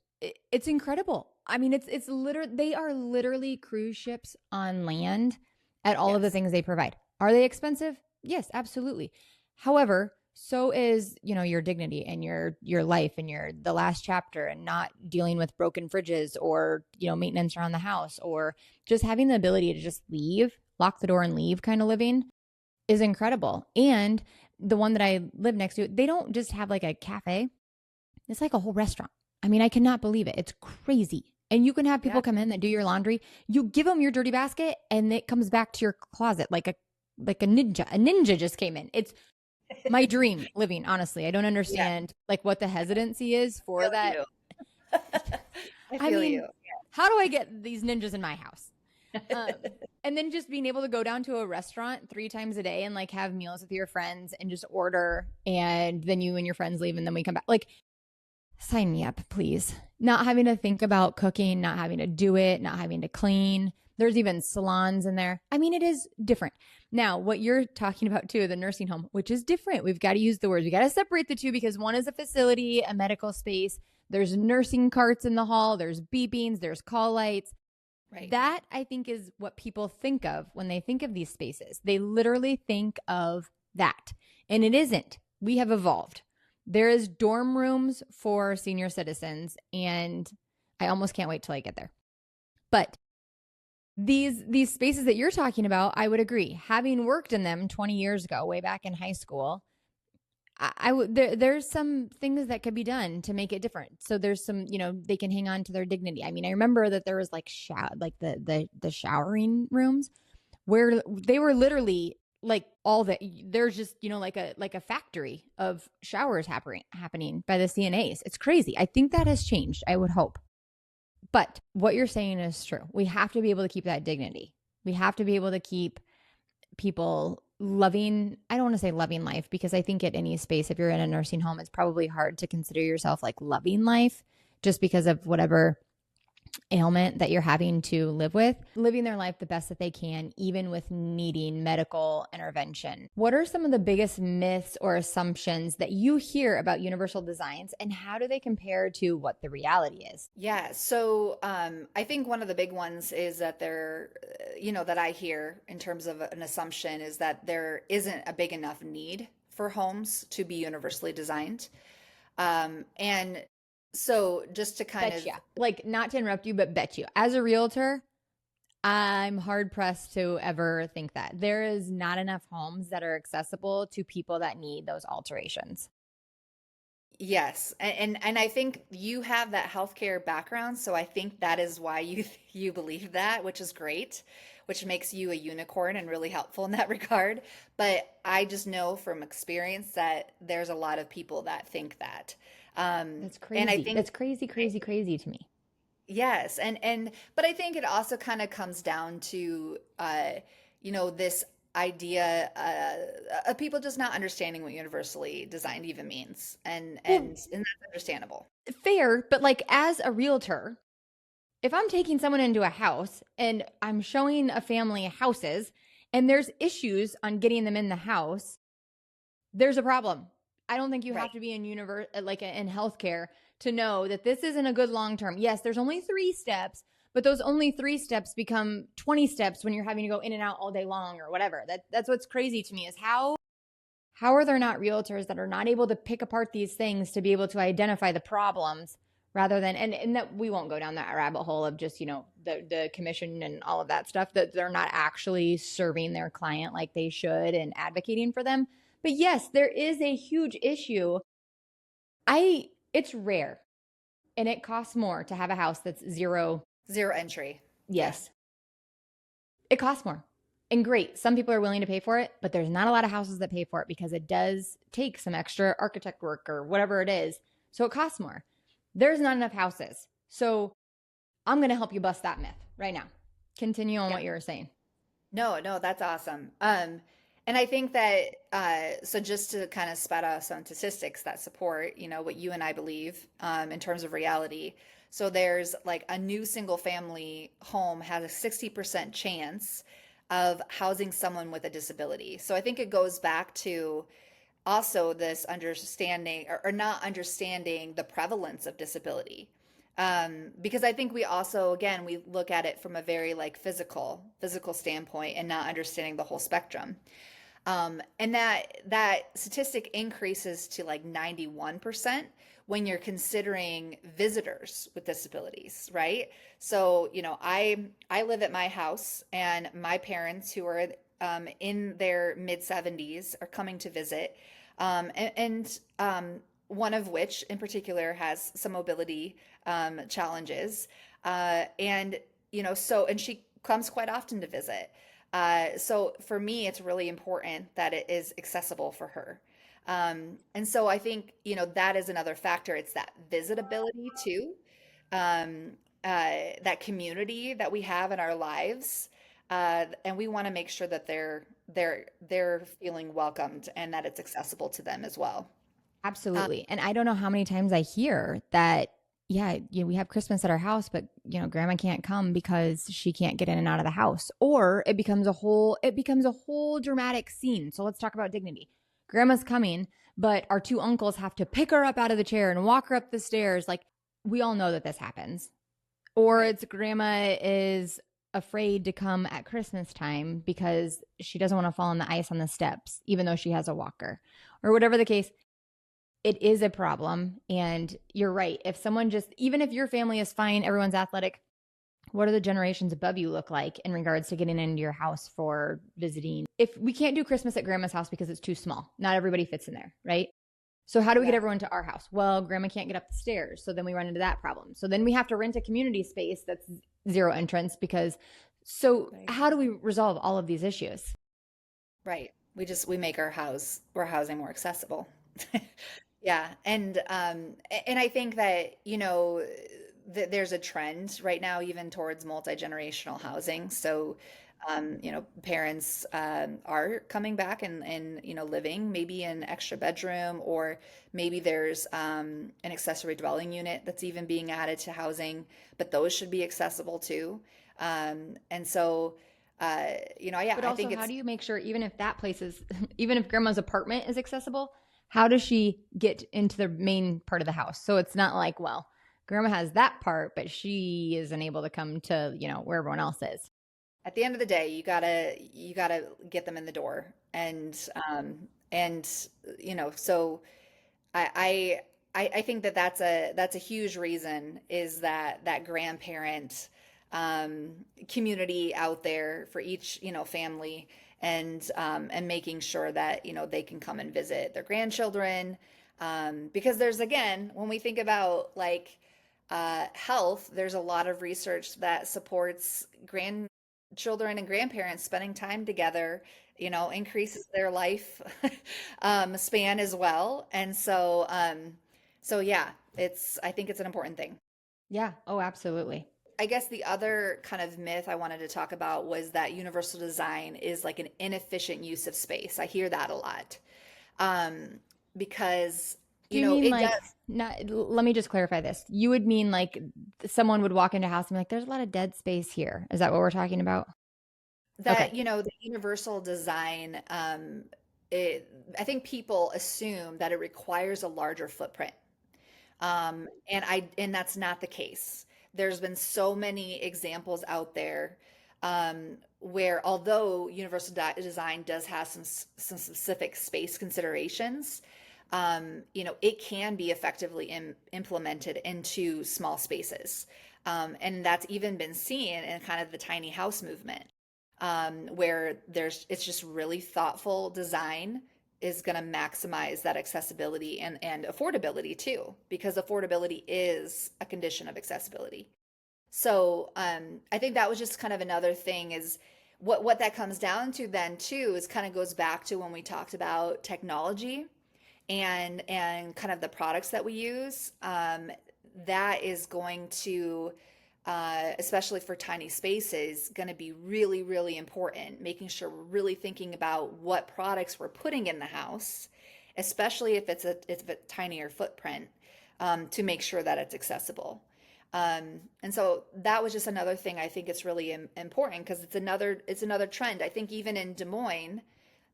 it's incredible. I mean, it's literally, they are literally cruise ships on land at all of the Yes. things they provide. Are they expensive? Yes, absolutely. However, so is, you know, your dignity and your life and your the last chapter and not dealing with broken fridges or, you know, maintenance around the house or just having the ability to just leave, lock the door and leave kind of living is incredible. And the one that I live next to, they don't just have like a cafe. It's like a whole restaurant. I mean, I cannot believe it. It's crazy. And you can have people Yeah. come in that do your laundry. You give them your dirty basket and it comes back to your closet like a ninja. A ninja just came in. It's my dream living, honestly. I don't Yeah. understand like what the hesitancy is for Feel that. you. I I feel mean, you. how do I get these ninjas in my house? Um, and then just being able to go down to a restaurant 3 times a day and like have meals with your friends and just order and then you and your friends leave and then we come back. Like, sign me up, please. Not having to think about cooking, not having to do it, not having to clean. There's even salons in there. I mean, it is different. Now, what you're talking about too, the nursing home, which is different. We've got to use the words. We got to separate the two because one is a facility, a medical space. There's nursing carts in the hall, there's beepings, there's call lights. Right. That I think is what people think of when they think of these spaces. They literally think of that. And it isn't. We have evolved. There is dorm rooms for senior citizens and I almost can't wait till I get there. But these spaces that you're talking about, I would agree. Having worked in them 20 years ago, way back in high school, there's some things that could be done to make it different. So there's some, you know, they can hang on to their dignity. I mean, I remember that there was like like the showering rooms where they were literally like all that there's just, you know, like a factory of showers happening by the CNAs. It's crazy. I think that has changed. I would hope. But what you're saying is true. We have to be able to keep that dignity. We have to be able to keep people loving. I don't want to say loving life because I think at any space, if you're in a nursing home, it's probably hard to consider yourself like loving life just because of whatever ailment that you're having to live with, living their life the best that they can, even with needing medical intervention. What are some of the biggest myths or assumptions that you hear about universal designs and how do they compare to what the reality is? Yeah. So I think one of the big ones is that that I hear in terms of an assumption is that there isn't a big enough need for homes to be universally designed. And so just to kind of, Bet you. Like, not to interrupt you, but bet you. As a realtor, I'm hard pressed to ever think that. There is not enough homes that are accessible to people that need those alterations. yes. And I think you have that healthcare background, so I think that is why you believe that, which is great, which makes you a unicorn and really helpful in that regard. But I just know from experience that there's a lot of people that think that. That's And I crazy. think That's crazy, crazy, crazy to me. yes, and but I think it also kind of comes down to this idea of people just not understanding what universally designed even means, and Well, and that's understandable. fair, but like as a realtor, if I'm taking someone into a house and I'm showing a family houses and there's issues on getting them in the house, there's a problem. I don't think you Right. have to be in in healthcare to know that this isn't a good long term. Yes, there's only 3 steps, but those only 3 steps become 20 steps when you're having to go in and out all day long or whatever. That's what's crazy to me is how are there not realtors that are not able to pick apart these things to be able to identify the problems rather than and that we won't go down that rabbit hole of just, the commission and all of that stuff, that they're not actually serving their client like they should and advocating for them. But yes, there is a huge issue. It's rare and it costs more to have a house that's zero. Zero entry. Yeah. Yes, it costs more. And great, some people are willing to pay for it, but there's not a lot of houses that pay for it because it does take some extra architect work or whatever it is. So it costs more. There's not enough houses. So I'm going to help you bust that myth right now. Continue on Yeah. what you were saying. No, no, that's awesome. And I think that so just to kind of spat out some statistics that support, what you and I believe in terms of reality. So there's like a new single family home has a 60% chance of housing someone with a disability. So I think it goes back to also this understanding or not understanding the prevalence of disability. Because I think we also, again, we look at it from a very like physical standpoint and not understanding the whole spectrum. And that statistic increases to like 91% when you're considering visitors with disabilities, right? So, I live at my house and my parents who are in their mid 70s are coming to visit. One of which in particular has some mobility challenges. And she comes quite often to visit. So for me, it's really important that it is accessible for her. And so I think, that is another factor. It's that visitability too, that community that we have in our lives. And we want to make sure that they're feeling welcomed and that it's accessible to them as well. Um, Absolutely. And I don't know how many times I hear that, yeah, we have Christmas at our house, but grandma can't come because she can't get in and out of the house. Or it becomes a whole dramatic scene. So let's talk about dignity. Grandma's coming, but our 2 uncles have to pick her up out of the chair and walk her up the stairs. Like, we all know that this happens. Or right. it's grandma is afraid to come at Christmas time because she doesn't want to fall on the ice on the steps, even though she has a walker, or whatever the case. It is a problem. And you're right. If someone even if your family is fine, everyone's athletic, what do the generations above you look like in regards to getting into your house for visiting? If we can't do Christmas at grandma's house because it's too small, not everybody fits in there, right? So how do we get Yeah. everyone to our house? Well, grandma can't get up the stairs. So then we run into that problem. So then we have to rent a community space that's zero entrance so Right. how do we resolve all of these issues? Right. We make our housing more accessible. Yeah. And I think that, there's a trend right now even towards multi-generational housing. So, parents are coming back and living maybe in extra bedroom, or maybe there's an accessory dwelling unit that's even being added to housing, but those should be accessible too. And so, yeah, But I also, think how it's do you make sure, even if that place is, even if grandma's apartment is accessible, how does she get into the main part of the house? So it's not like, well, grandma has that part, but she isn't able to come to, where everyone else is. at the end of the day, you gotta get them in the door, and so I I think that that's a huge reason is that grandparent community out there for each family, and making sure that they can come and visit their grandchildren, because there's again when we think about like health, there's a lot of research that supports grandchildren and grandparents spending time together, increases their life span as well. And so yeah, I think it's an important thing. Yeah. Oh, absolutely. I guess the other kind of myth I wanted to talk about was that universal design is like an inefficient use of space. I hear that a lot. Um, because, Do you mean it like, does. not, let me just clarify this. You would mean like someone would walk into a house and be like, there's a lot of dead space here. Is that what we're talking about? Okay. That, the universal design, I think people assume that it requires a larger footprint. And that's not the case. There's been so many examples out there where although design does have some specific space considerations, it can be effectively implemented into small spaces. And that's even been seen in kind of the tiny house movement, where it's just really thoughtful design is going to maximize that accessibility and affordability too, because affordability is a condition of accessibility. So I think that was just kind of another thing is what that comes down to then too is kind of goes back to when we talked about technology and kind of the products that we use. That is going to especially for tiny spaces, going to be really, really important, making sure we're really thinking about what products we're putting in the house, especially if it's a tinier footprint, to make sure that it's accessible. And so that was just another thing I think it's really important because it's another trend. I think even in Des Moines,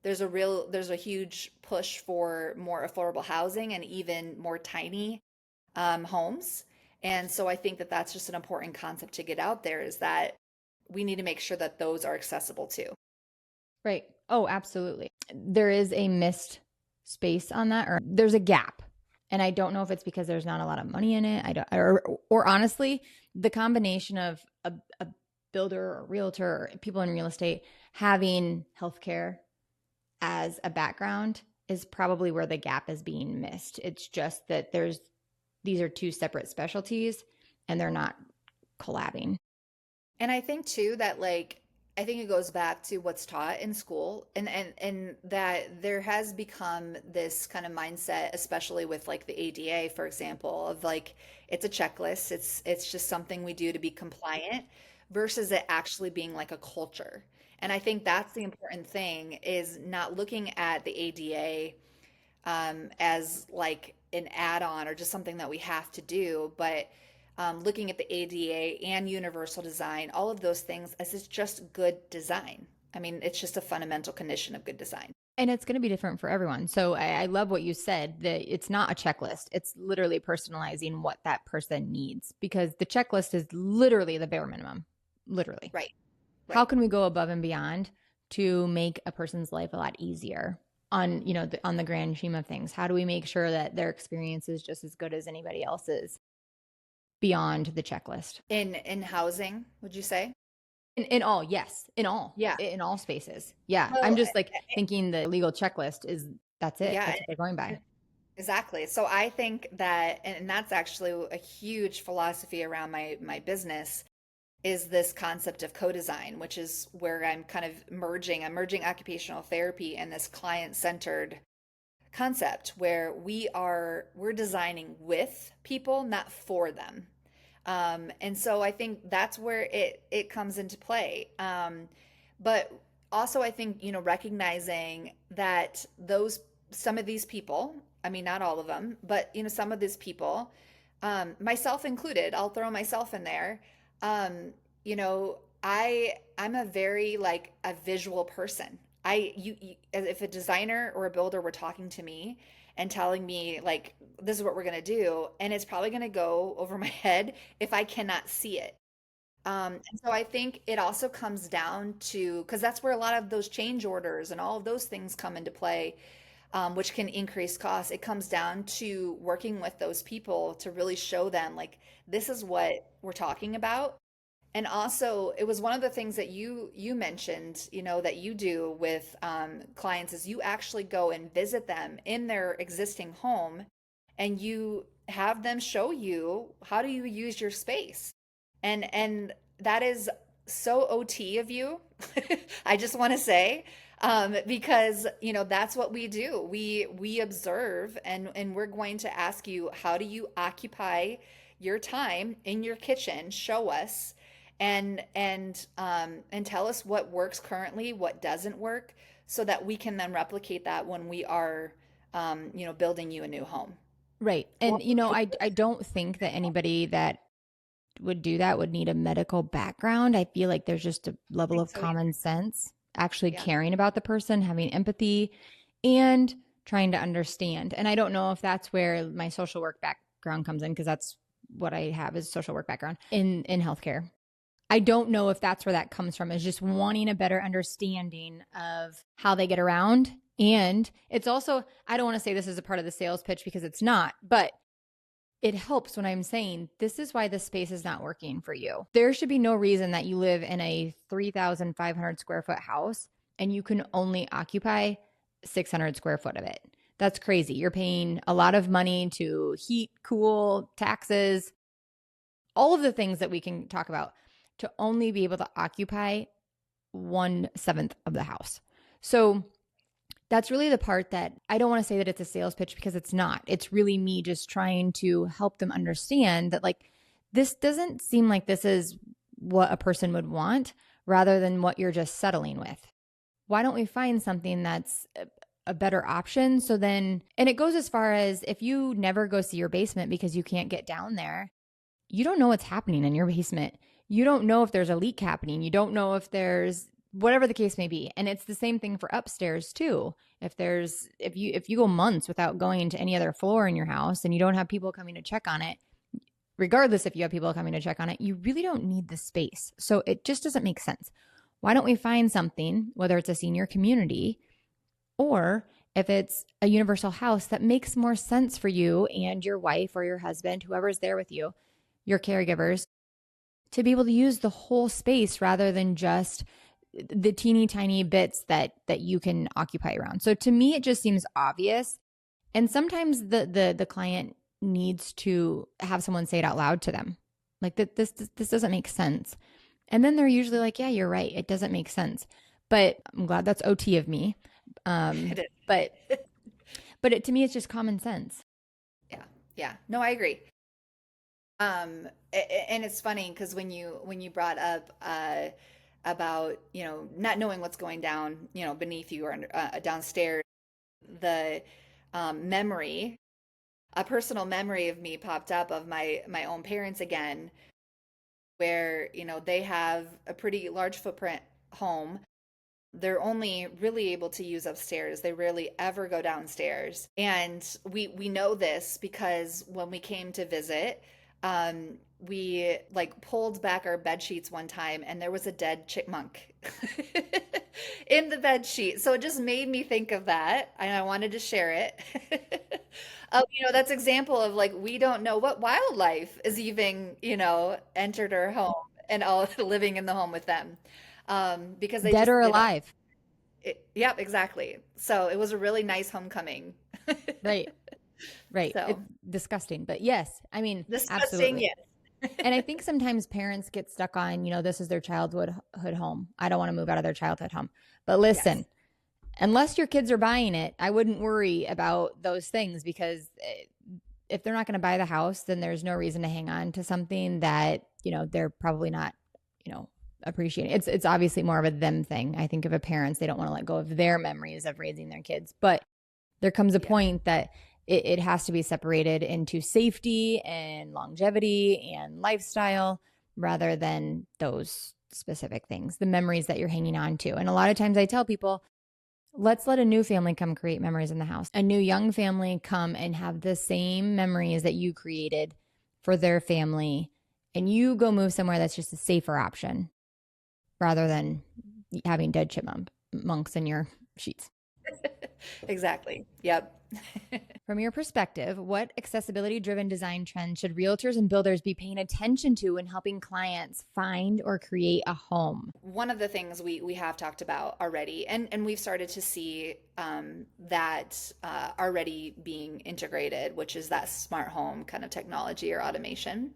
there's a huge push for more affordable housing and even more tiny homes. And so I think that that's just an important concept to get out there is that we need to make sure that those are accessible too. Right. Oh, absolutely. There is a missed space on that, or there's a gap. And I don't know if it's because there's not a lot of money in it. I don't, or honestly, the combination of a builder or realtor or people in real estate having healthcare as a background is probably where the gap is being missed. It's just that these are two separate specialties and they're not collabing. And I think too that I think it goes back to what's taught in school and that there has become this kind of mindset, especially with like the ADA, for example, of like it's a checklist. It's just something we do to be compliant versus it actually being like a culture. And I think that's the important thing is not looking at the ADA as like an add-on or just something that we have to do, but looking at the ADA and universal design, all of those things as it's just good design. I mean, it's just a fundamental condition of good design. And it's going to be different for everyone. So I love what you said that it's not a checklist. It's literally personalizing what that person needs because the checklist is literally the bare minimum. Literally. Right, How right. can we go above and beyond to make a person's life a lot easier on, on the grand scheme of things? How do we make sure that their experience is just as good as anybody else's beyond the checklist? In housing, would you say? In all, yes, Yeah. in all spaces. Yeah. I'm Well, just like thinking the legal checklist is that's it. yeah, That's what they're going by. exactly. So I think that, and that's actually a huge philosophy around my business is this concept of co-design, which is where I'm merging occupational therapy and this client-centered concept where we're designing with people, not for them. And so I think that's where it comes into play. But also I think, recognizing that some of these people, I mean, not all of them, but some of these people, myself included, I'll throw myself in there. I'm a very like a visual person. If a designer or a builder were talking to me and telling me like this is what we're gonna do, and it's probably gonna go over my head if I cannot see it. And so I think it also comes down to because that's where a lot of those change orders and all of those things come into play, which can increase costs. It comes down to working with those people to really show them like this is what we're talking about. And also, it was one of the things that you mentioned, that you do with clients is you actually go and visit them in their existing home, and you have them show you how do you use your space, and that is so OT of you. I just want to say, because that's what we do. We observe, and we're going to ask you how do you occupy your time in your kitchen? Show us and tell us what works currently, what doesn't work, so that we can then replicate that when we are, building you a new home. Right. And I don't think that anybody that would do that would need a medical background. I feel like there's just a I level think of so. common sense, actually Yeah. caring about the person, having empathy, and trying to understand. And I don't know if that's where my social work background comes in, because that's what I have is social work background in healthcare. I don't know if that's where that comes from, is just wanting a better understanding of how they get around. And it's also, I don't want to say this is a part of the sales pitch because it's not, but it helps when I'm saying this is why this space is not working for you. There should be no reason that you live in a 3,500 square foot house and you can only occupy 600 square foot of it. That's crazy. You're paying a lot of money to heat, cool, taxes, all of the things that we can talk about, to only be able to occupy 1/7 of the house. So that's really the part that I don't want to say that it's a sales pitch, because it's not. It's really me just trying to help them understand that, like, this doesn't seem like this is what a person would want, rather than what you're just settling with. Why don't we find something that's a better option? So then, and it goes as far as, if you never go see your basement because you can't get down there, you don't know what's happening in your basement. You don't know if there's a leak happening. You don't know if there's whatever the case may be. And it's the same thing for upstairs too. If you go months without going to any other floor in your house and you don't have people coming to check on it, regardless if you have people coming to check on it, you really don't need the space. So it just doesn't make sense. Why don't we find something, whether it's a senior community or if it's a universal house, that makes more sense for you and your wife or your husband, whoever's there with you, your caregivers, to be able to use the whole space rather than just the teeny tiny bits that you can occupy around. So to me, it just seems obvious. And sometimes the client needs to have someone say it out loud to them, like, that this doesn't make sense. And then they're usually like, yeah, you're right, it doesn't make sense. But I'm glad that's OT of me. It is. But to me, it's just common sense. Yeah. Yeah. No, I agree. And it's funny because when you brought up about, not knowing what's going down, beneath you or downstairs, the memory, a personal memory of me popped up of my own parents again, where, they have a pretty large footprint home. They're only really able to use upstairs. They rarely ever go downstairs. And we know this because when we came to visit, we like pulled back our bed sheets one time and there was a dead chipmunk in the bed sheet. So it just made me think of that and I wanted to share it. That's example of, like, we don't know what wildlife is even, entered our home and all living in the home with them. Because Dead or they don't. alive. Yep, exactly. So it was a really nice homecoming. Right. Right. It's So disgusting. But yes, I mean, disgusting, absolutely. yes. And I think sometimes parents get stuck on, this is their childhood home. I don't want to move out of their childhood home. But Yes. listen, unless your kids are buying it, I wouldn't worry about those things, because if they're not going to buy the house, then there's no reason to hang on to something that, they're probably not, appreciating. It's obviously more of a them thing. I think of a parents, they don't want to let go of their memories of raising their kids. But there comes a Yeah. point that it has to be separated into safety and longevity and lifestyle, rather than those specific things, the memories that you're hanging on to. And a lot of times I tell people, let's let a new family come create memories in the house. A new young family come and have the same memories that you created for their family. And you go move somewhere that's just a safer option, rather than having dead chipmunks in your sheets. Exactly. Yep. From your perspective, what accessibility driven design trends should realtors and builders be paying attention to when helping clients find or create a home? One of the things we have talked about already, and we've started to see that already being integrated, which is that smart home kind of technology or automation.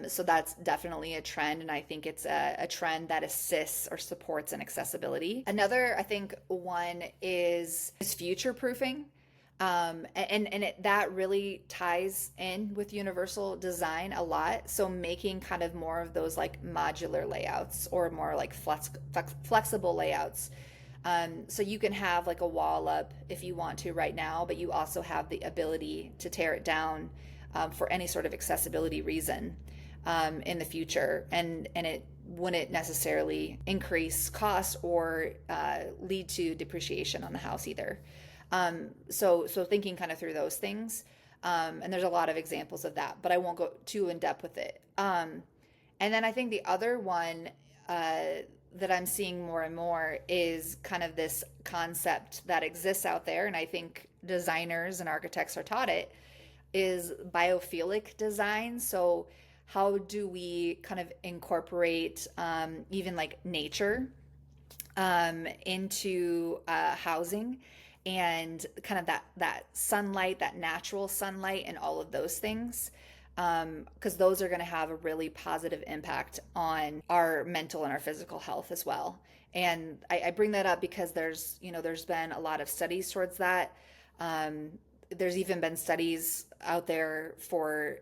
So that's definitely a trend, and I think it's a trend that assists or supports in accessibility. Another, I think, one is future proofing. That really ties in with universal design a lot. So making kind of more of those like modular layouts or more like flexible layouts. So you can have like a wall up if you want to right now, but you also have the ability to tear it down for any sort of accessibility reason in the future, and it wouldn't necessarily increase costs or lead to depreciation on the house either. So thinking kind of through those things. And there's a lot of examples of that, but I won't go too in depth with it. And then I think the other one that I'm seeing more and more is kind of this concept that exists out there, and I think designers and architects are taught it, is biophilic design. So, how do we kind of incorporate even like nature into housing, and kind of that sunlight, that natural sunlight, and all of those things, because those are going to have a really positive impact on our mental and our physical health as well. And I bring that up because there's been a lot of studies towards that. Um, there's even been studies out there for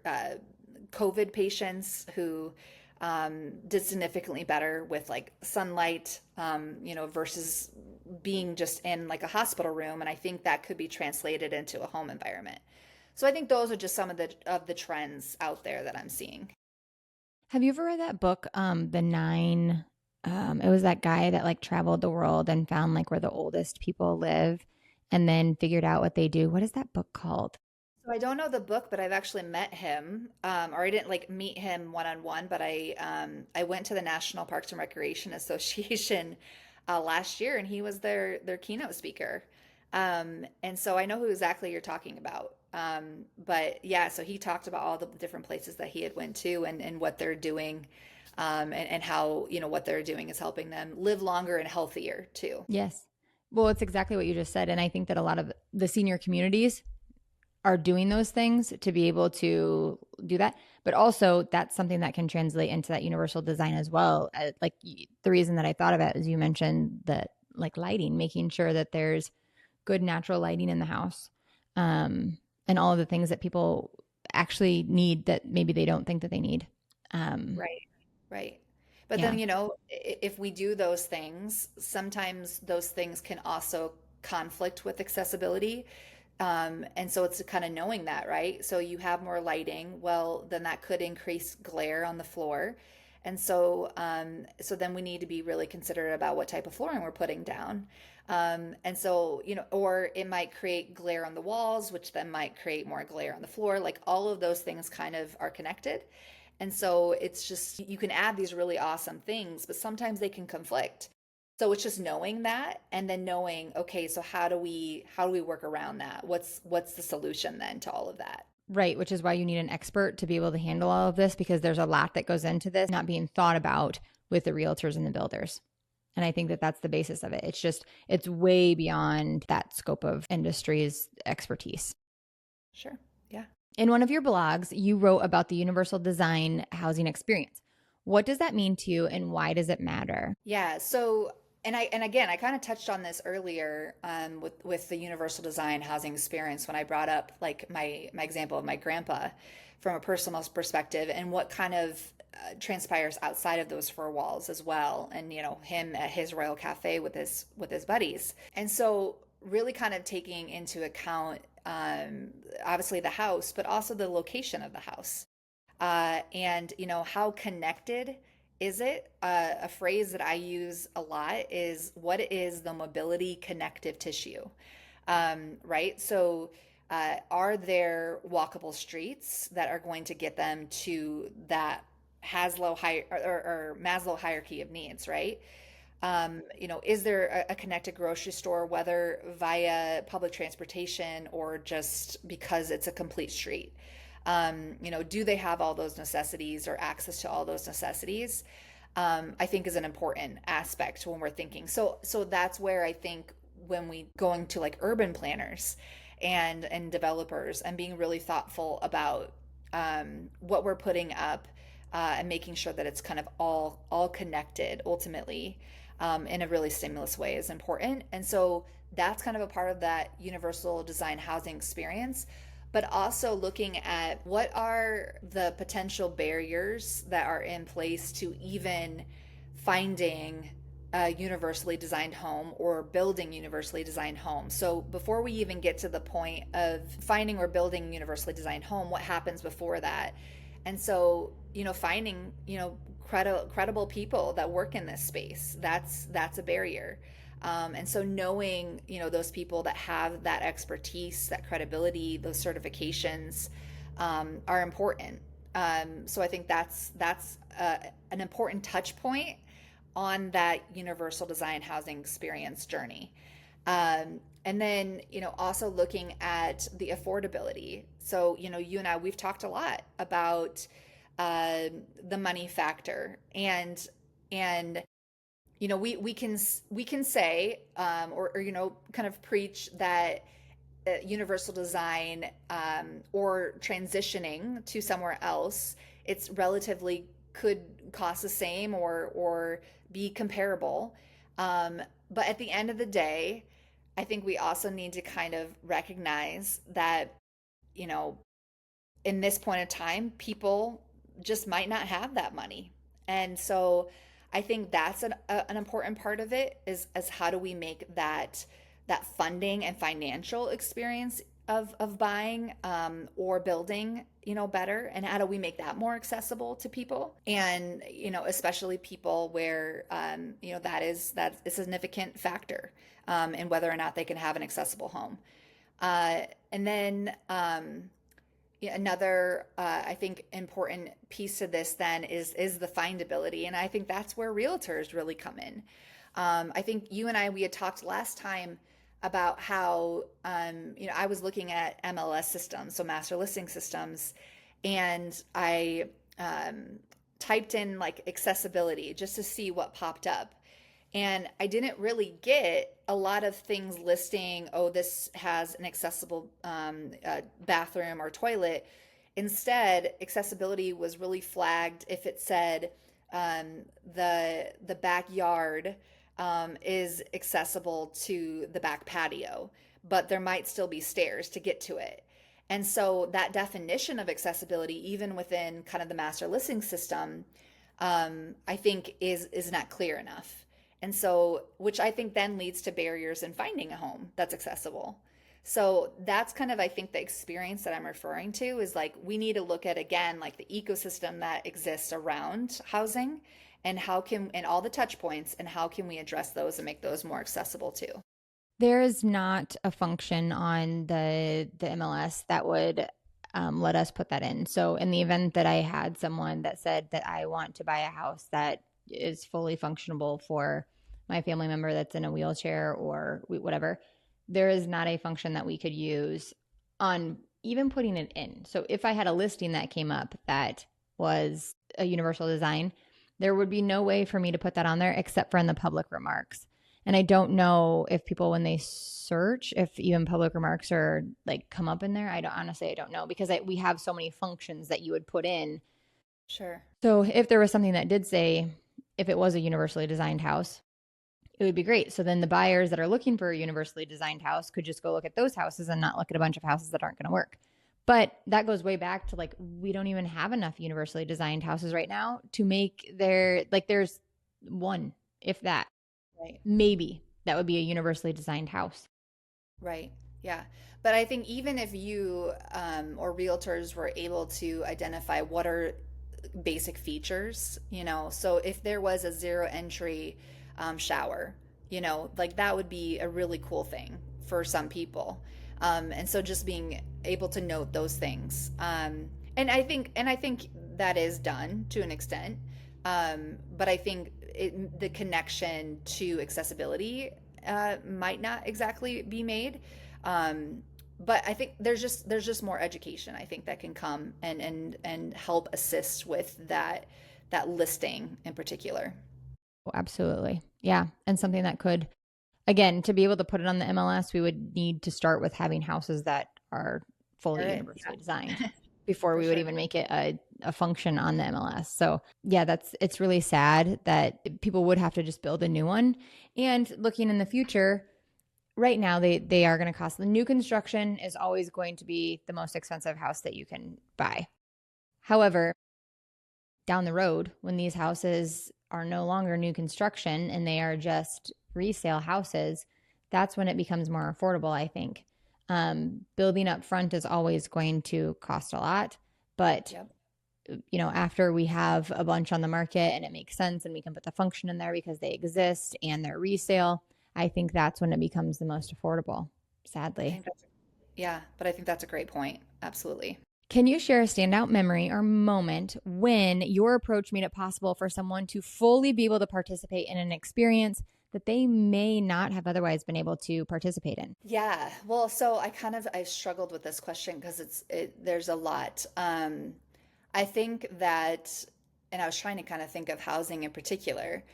COVID patients who did significantly better with like sunlight, versus being just in like a hospital room. And I think that could be translated into a home environment. So I think those are just some of the trends out there that I'm seeing. Have you ever read that book, The Nine? It was that guy that like traveled the world and found like where the oldest people live and then figured out what they do. What is that book called? So I don't know the book, but I've actually met him, or I didn't like meet him one on one, but I went to the National Parks and Recreation Association last year, and he was their keynote speaker, and so I know who exactly you're talking about. But yeah, so he talked about all the different places that he had went to, and what they're doing, and how what they're doing is helping them live longer and healthier too. Yes. Well, it's exactly what you just said. And I think that a lot of the senior communities are doing those things to be able to do that. But also, that's something that can translate into that universal design as well. The reason that I thought of it is you mentioned that like lighting, making sure that there's good natural lighting in the house, and all of the things that people actually need that maybe they don't think that they need. Um, Right. Right. But yeah. then, if we do those things, sometimes those things can also conflict with accessibility. And so it's kind of knowing that, right? So you have more lighting, well, then that could increase glare on the floor. And so then we need to be really considerate about what type of flooring we're putting down. And so, or it might create glare on the walls, which then might create more glare on the floor. Like all of those things kind of are connected. And so it's just, you can add these really awesome things, but sometimes they can conflict. So it's just knowing that, and then knowing, okay, so how do we work around that? What's the solution then to all of that? Right, which is why you need an expert to be able to handle all of this because there's a lot that goes into this not being thought about with the realtors and the builders. And I think that that's the basis of it. It's just, it's way beyond that scope of industry's expertise. Sure. Yeah. In one of your blogs, you wrote about the universal design housing experience. What does that mean to you and why does it matter? Yeah. So, and again, I kind of touched on this earlier, with the universal design housing experience when I brought up like my example of my grandpa from a personal perspective, and what kind of transpires outside of those four walls as well, and him at his Royal Cafe with his buddies. And so really kind of taking into account, obviously the house, but also the location of the house, and how connected is it? A phrase that I use a lot is, what is the mobility connective tissue? Right? So, are there walkable streets that are going to get them to that or Maslow hierarchy of needs, right? Is there a connected grocery store, whether via public transportation or just because it's a complete street? Do they have all those necessities or access to all those necessities? I think is an important aspect when we're thinking. So that's where I think when we going to like urban planners and developers, and being really thoughtful about what we're putting up, and making sure that it's kind of all connected ultimately, in a really seamless way is important. And so that's kind of a part of that universal design housing experience, but also looking at what are the potential barriers that are in place to even finding a universally designed home or building universally designed home. So before we even get to the point of finding or building a universally designed home, what happens before that? And so, finding, credible people that work in this space, that's a barrier. And so knowing, those people that have that expertise, that credibility, those certifications are important. So I think that's an important touch point on that universal design housing experience journey. And then, also looking at the affordability. So, you and I, we've talked a lot about uh, the money factor, and we can say or kind of preach that universal design or transitioning to somewhere else, it's relatively could cost the same or be comparable. But at the end of the day, I think we also need to kind of recognize that, you know, in this point in time, people just might not have that money. And so I think that's an important part of it is as how do we make that funding and financial experience of buying or building, better, and how do we make that more accessible to people, and especially people where that's a significant factor in whether or not they can have an accessible home. And then yeah, another, I think, important piece to this then is the findability, and I think that's where realtors really come in. I think you and I we had talked last time about how I was looking at MLS systems, so master listing systems, and I typed in like accessibility just to see what popped up. And I didn't really get a lot of things listing, oh, this has an accessible bathroom or toilet. Instead, accessibility was really flagged if it said the backyard is accessible to the back patio, but there might still be stairs to get to it. And so that definition of accessibility, even within kind of the master listing system, I think is not clear enough. And so, which I think then leads to barriers in finding a home that's accessible. So that's kind of, I think, the experience that I'm referring to is like we need to look at again like the ecosystem that exists around housing and and all the touch points and how can we address those and make those more accessible too. There is not a function on the MLS that would let us put that in. So in the event that I had someone that said that I want to buy a house that is fully functionable for my family member that's in a wheelchair or whatever, there is not a function that we could use on even putting it in. So if I had a listing that came up that was a universal design, there would be no way for me to put that on there except for in the public remarks. And I don't know if people, when they search, if even public remarks are like come up in there. I don't know because we have so many functions that you would put in. Sure. So if there was something that did say, if it was a universally designed house, it would be great. So then the buyers that are looking for a universally designed house could just go look at those houses and not look at a bunch of houses that aren't going to work. But that goes way back to like, we don't even have enough universally designed houses right now to make there's one, if that, Right. maybe that would be a universally designed house. Right. Yeah. But I think even if you or realtors were able to identify what are basic features, so if there was a zero entry shower, like that would be a really cool thing for some people. And so just being able to note those things. And I think that is done to an extent. But I think the connection to accessibility might not exactly be made. Um, but I think there's just more education I think that can come and help assist with that listing in particular. Oh, absolutely. Yeah. And something that could, again, to be able to put it on the MLS, we would need to start with having houses that are fully There is, universally designed before for we would sure. even make it a function on the MLS. So yeah, it's really sad that people would have to just build a new one. And looking in the future, right now they are going to cost. The new construction is always going to be the most expensive house that you can buy. However, down the road, when these houses are no longer new construction and they are just resale houses, that's when it becomes more affordable, I think. Building up front is always going to cost a lot, but Yep. after we have a bunch on the market and it makes sense and we can put the function in there because they exist and they're resale, I think that's when it becomes the most affordable, I sadly. think that's, yeah, but I think that's a great point. Absolutely. Can you share a standout memory or moment when your approach made it possible for someone to fully be able to participate in an experience that they may not have otherwise been able to participate in? Yeah. Well, so I struggled with this question because there's a lot. I think that, and I was trying to kind of think of housing in particular.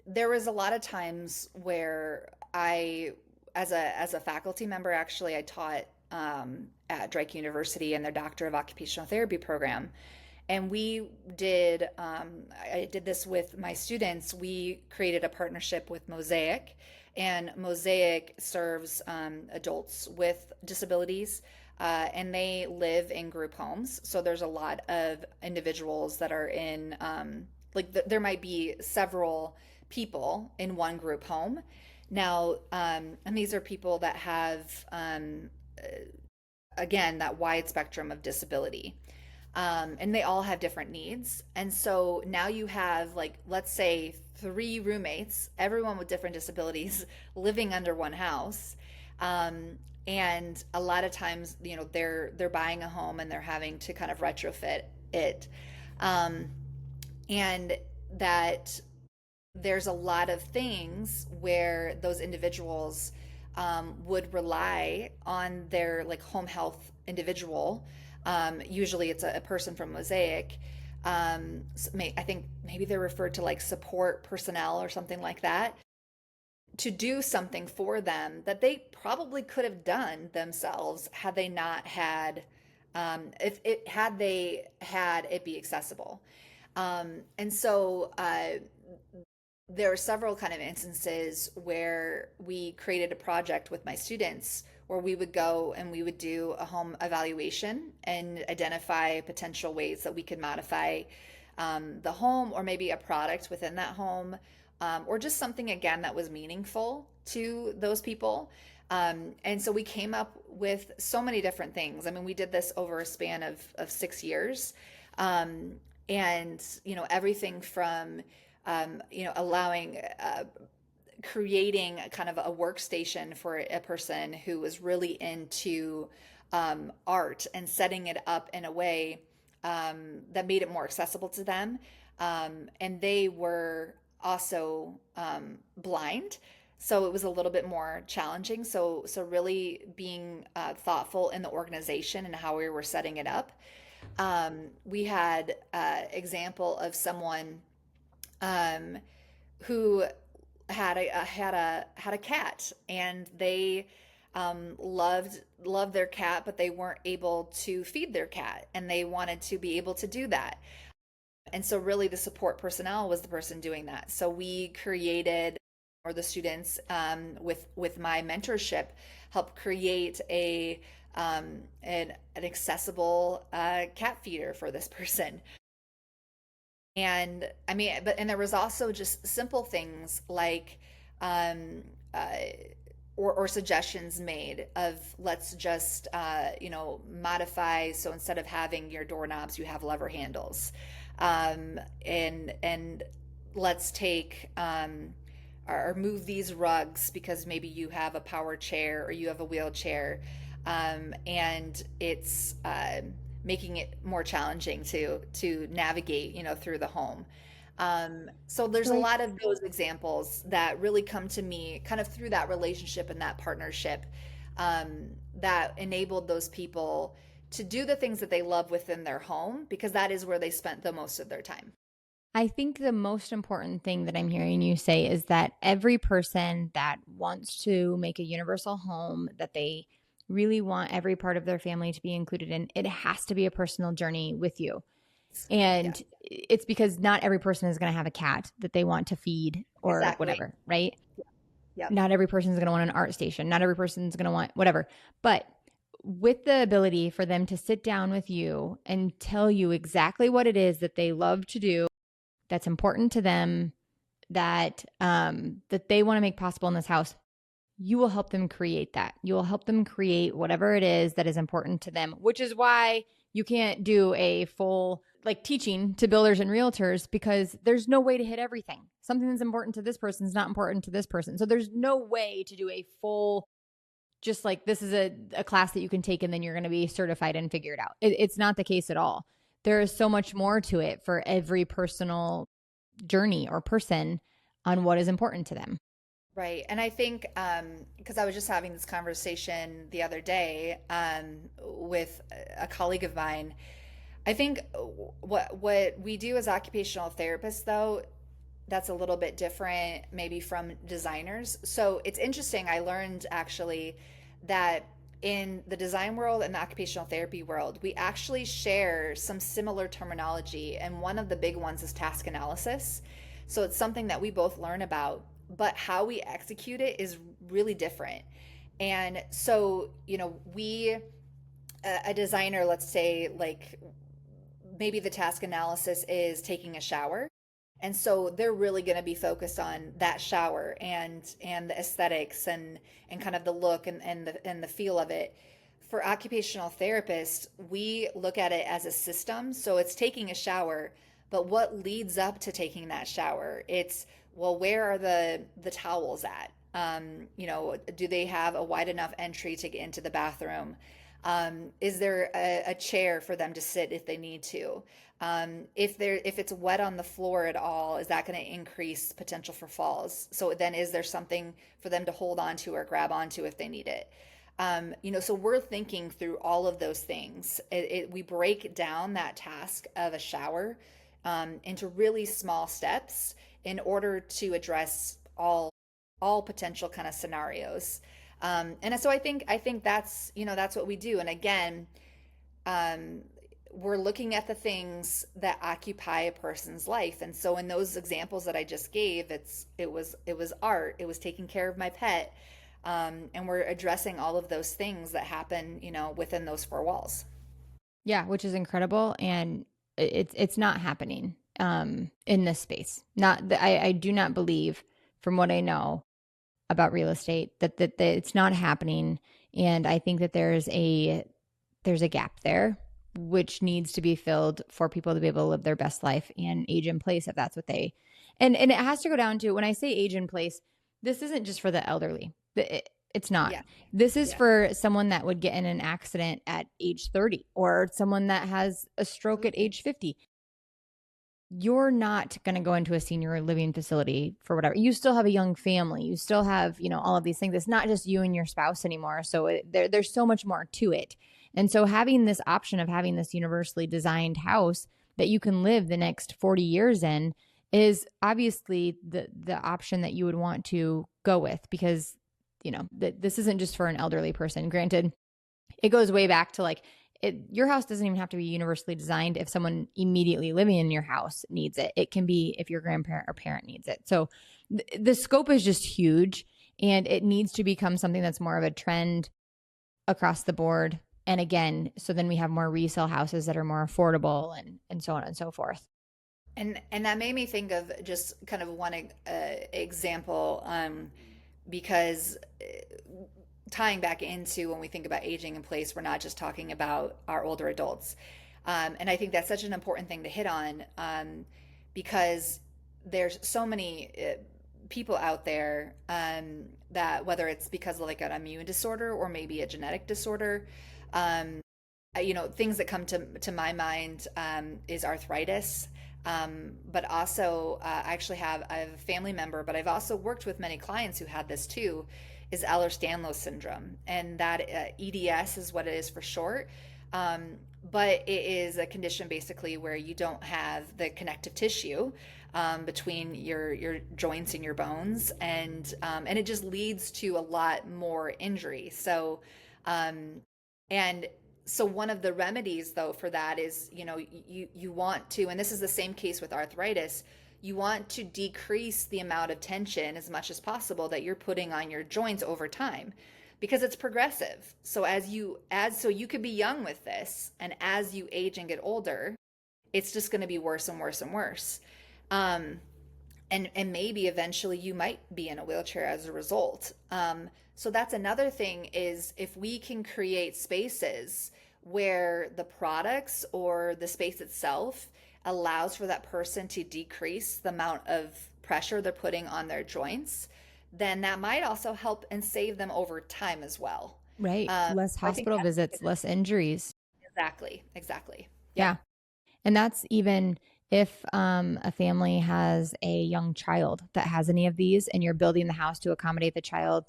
There was a lot of times where as a faculty member, actually, I taught at Drake University in their Doctor of Occupational Therapy program, and I did this with my students. We created a partnership with Mosaic, and Mosaic serves adults with disabilities, and they live in group homes. So there's a lot of individuals that are in, there might be several people in one group home. Now, and these are people that have, again, that wide spectrum of disability. And they all have different needs. And so now you have, like, let's say three roommates, everyone with different disabilities living under one house. And a lot of times, they're buying a home and they're having to kind of retrofit it. Um, and that there's a lot of things where those individuals would rely on their like home health individual. Usually it's a person from Mosaic. I think maybe they're referred to like support personnel or something like that, to do something for them that they probably could have done themselves had they not had, if it had they had it be accessible. And so there are several kind of instances where we created a project with my students where we would go and we would do a home evaluation and identify potential ways that we could modify the home, or maybe a product within that home, or just something again that was meaningful to those people. And so we came up with so many different things. I mean, we did this over a span of 6 years. Um, and, everything from, allowing, creating a kind of a workstation for a person who was really into art, and setting it up in a way that made it more accessible to them. And they were also blind. So it was a little bit more challenging. So really being thoughtful in the organization and how we were setting it up. We had example of someone um, who had a cat, and they loved their cat, but they weren't able to feed their cat, and they wanted to be able to do that. And so really the support personnel was the person doing that. So we created, or the students, with my mentorship, helped create an accessible cat feeder for this person. And I mean, and there was also just simple things like, um, uh, or suggestions made of, let's just, modify. So instead of having your doorknobs, you have lever handles. And let's take, or move these rugs because maybe you have a power chair or you have a wheelchair. And it's, making it more challenging to navigate, through the home. So there's So a I lot of those examples that really come to me kind of through that relationship and that partnership, that enabled those people to do the things that they love within their home, because that is where they spent the most of their time. I think the most important thing that I'm hearing you say is that every person that wants to make a universal home that they really want every part of their family to be included in, it has to be a personal journey with you. Yeah, And it's because not every person is going to have a cat that they want to feed or exactly. whatever, right? Yep. Not every person is going to want an art station. Not every person is going to want whatever. But with the ability for them to sit down with you and tell you exactly what it is that they love to do, that's important to them, that they want to make possible in this house, you will help them create that. You will help them create whatever it is that is important to them, which is why you can't do a full like teaching to builders and realtors, because there's no way to hit everything. Something that's important to this person is not important to this person. So there's no way to do a full, just like this is a class that you can take and then you're going to be certified and figure it out. It's not the case at all. There is so much more to it for every personal journey or person on what is important to them. Right. And I think, because I was just having this conversation the other day, with a colleague of mine. I think what we do as occupational therapists, though, that's a little bit different maybe from designers. So it's interesting. I learned actually that in the design world and the occupational therapy world, we actually share some similar terminology. And one of the big ones is task analysis. So it's something that we both learn about, but how we execute it is really different. And so, a designer, let's say, like maybe the task analysis is taking a shower. And so they're really going to be focused on that shower and the aesthetics and kind of the look and the feel of it. For occupational therapists, we look at it as a system. So it's taking a shower, but what leads up to taking that shower? It's, well, where are the towels at? Do they have a wide enough entry to get into the bathroom? Is there a chair for them to sit if they need to? If it's wet on the floor at all, is that going to increase potential for falls? So then is there something for them to hold on to or grab onto if they need it? So we're thinking through all of those things. We break down that task of a shower, into really small steps in order to address all potential kind of scenarios. And so I think that's what we do. And again, um, we're looking at the things that occupy a person's life. And so in those examples that I just gave, it was art, it was taking care of my pet, and we're addressing all of those things that happen, within those four walls. Yeah, which is incredible, and it's not happening in this space. Not I do not believe, from what I know about real estate, that it's not happening, and I think that there's a gap there which needs to be filled for people to be able to live their best life and age in place if that's what they, and it has to go down to, when I say age in place, this isn't just for the elderly. It's not. Yeah. This is Yeah. for someone that would get in an accident at age 30, or someone that has a stroke at Absolutely. age 50. You're not going to go into a senior living facility for whatever. You still have a young family. You still have, all of these things. It's not just you and your spouse anymore. So there's so much more to it. And so having this option of having this universally designed house that you can live the next 40 years in is obviously the option that you would want to go with, because, this isn't just for an elderly person. Granted, it goes way back to like, your house doesn't even have to be universally designed if someone immediately living in your house needs it. It can be if your grandparent or parent needs it. So the scope is just huge, and it needs to become something that's more of a trend across the board. And again, so then we have more resale houses that are more affordable, and so on and so forth. And that made me think of just kind of one example, because tying back into when we think about aging in place, we're not just talking about our older adults. And I think that's such an important thing to hit on, because there's so many people out there, that whether it's because of like an immune disorder or maybe a genetic disorder, um, things that come to my mind, is arthritis. But also, I have a family member, but I've also worked with many clients who had this too, is Ehlers-Danlos syndrome. And that EDS is what it is for short. But it is a condition basically where you don't have the connective tissue, between your joints and your bones. And it just leads to a lot more injury. Um, and so one of the remedies though for that is, you want to, and this is the same case with arthritis, you want to decrease the amount of tension as much as possible that you're putting on your joints over time, because it's progressive. So so you could be young with this, and as you age and get older, it's just going to be worse and worse and worse. Um, and maybe eventually you might be in a wheelchair as a result. So that's another thing, is if we can create spaces where the products or the space itself allows for that person to decrease the amount of pressure they're putting on their joints, then that might also help and save them over time as well. Right. Less So I think hospital that's visits, less injuries. exactly, exactly. Yep. Yeah. And that's even if a family has a young child that has any of these and you're building the house to accommodate the child,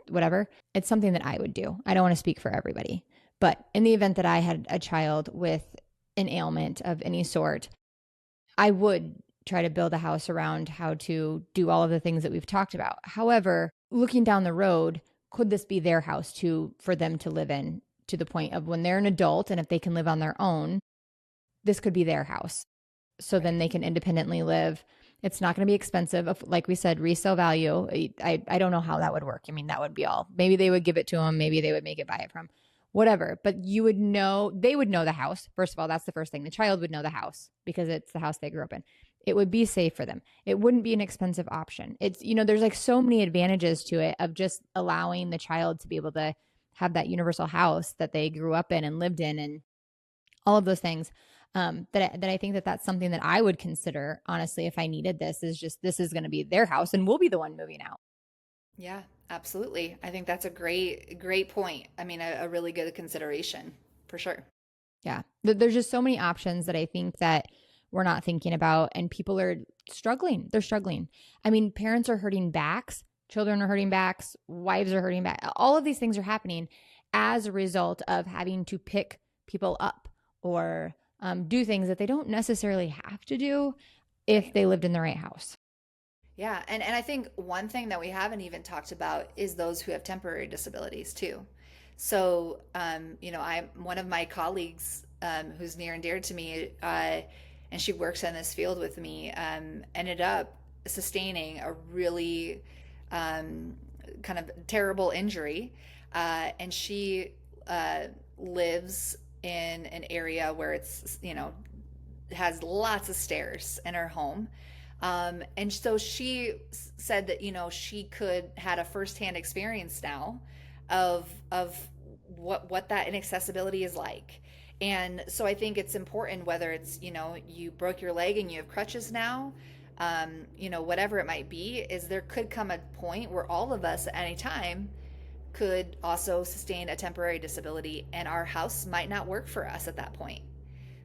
whatever, it's something that I would do. I don't want to speak for everybody. But in the event that I had a child with an ailment of any sort, I would try to build a house around how to do all of the things that we've talked about. However, looking down the road, could this be their house for them to live in to the point of when they're an adult and if they can live on their own, this could be their house. So then Right. they can independently live. It's not going to be expensive. Like we said, resale value. I don't know how that would work. I mean, that would be all. Maybe they would give it to them. Maybe they would make it buy it from whatever. But you would know, they would know the house. First of all, that's the first thing. The child would know the house because it's the house they grew up in. It would be safe for them. It wouldn't be an expensive option. It's, there's like so many advantages to it of just allowing the child to be able to have that universal house that they grew up in and lived in and all of those things. That I think that that's something that I would consider, honestly, if I needed this, is just this is going to be their house and we'll be the one moving out. Yeah, absolutely. I think that's a great point. I mean, a really good consideration for sure. Yeah. There's just so many options that I think that we're not thinking about, and people are struggling. They're struggling. I mean, parents are hurting backs, children are hurting backs, wives are hurting back. All of these things are happening as a result of having to pick people up or do things that they don't necessarily have to do if Right. they lived in the right house. Yeah, and I think one thing that we haven't even talked about is those who have temporary disabilities too. So, I'm one of my colleagues who's near and dear to me, and she works in this field with me, ended up sustaining a really um, kind of terrible injury, and she lives in an area where it's, has lots of stairs in her home. And so she said that, she could had a firsthand experience now of what that inaccessibility is like. And so I think it's important, whether it's, you broke your leg and you have crutches now, whatever it might be, is there could come a point where all of us at any time could also sustain a temporary disability and our house might not work for us at that point.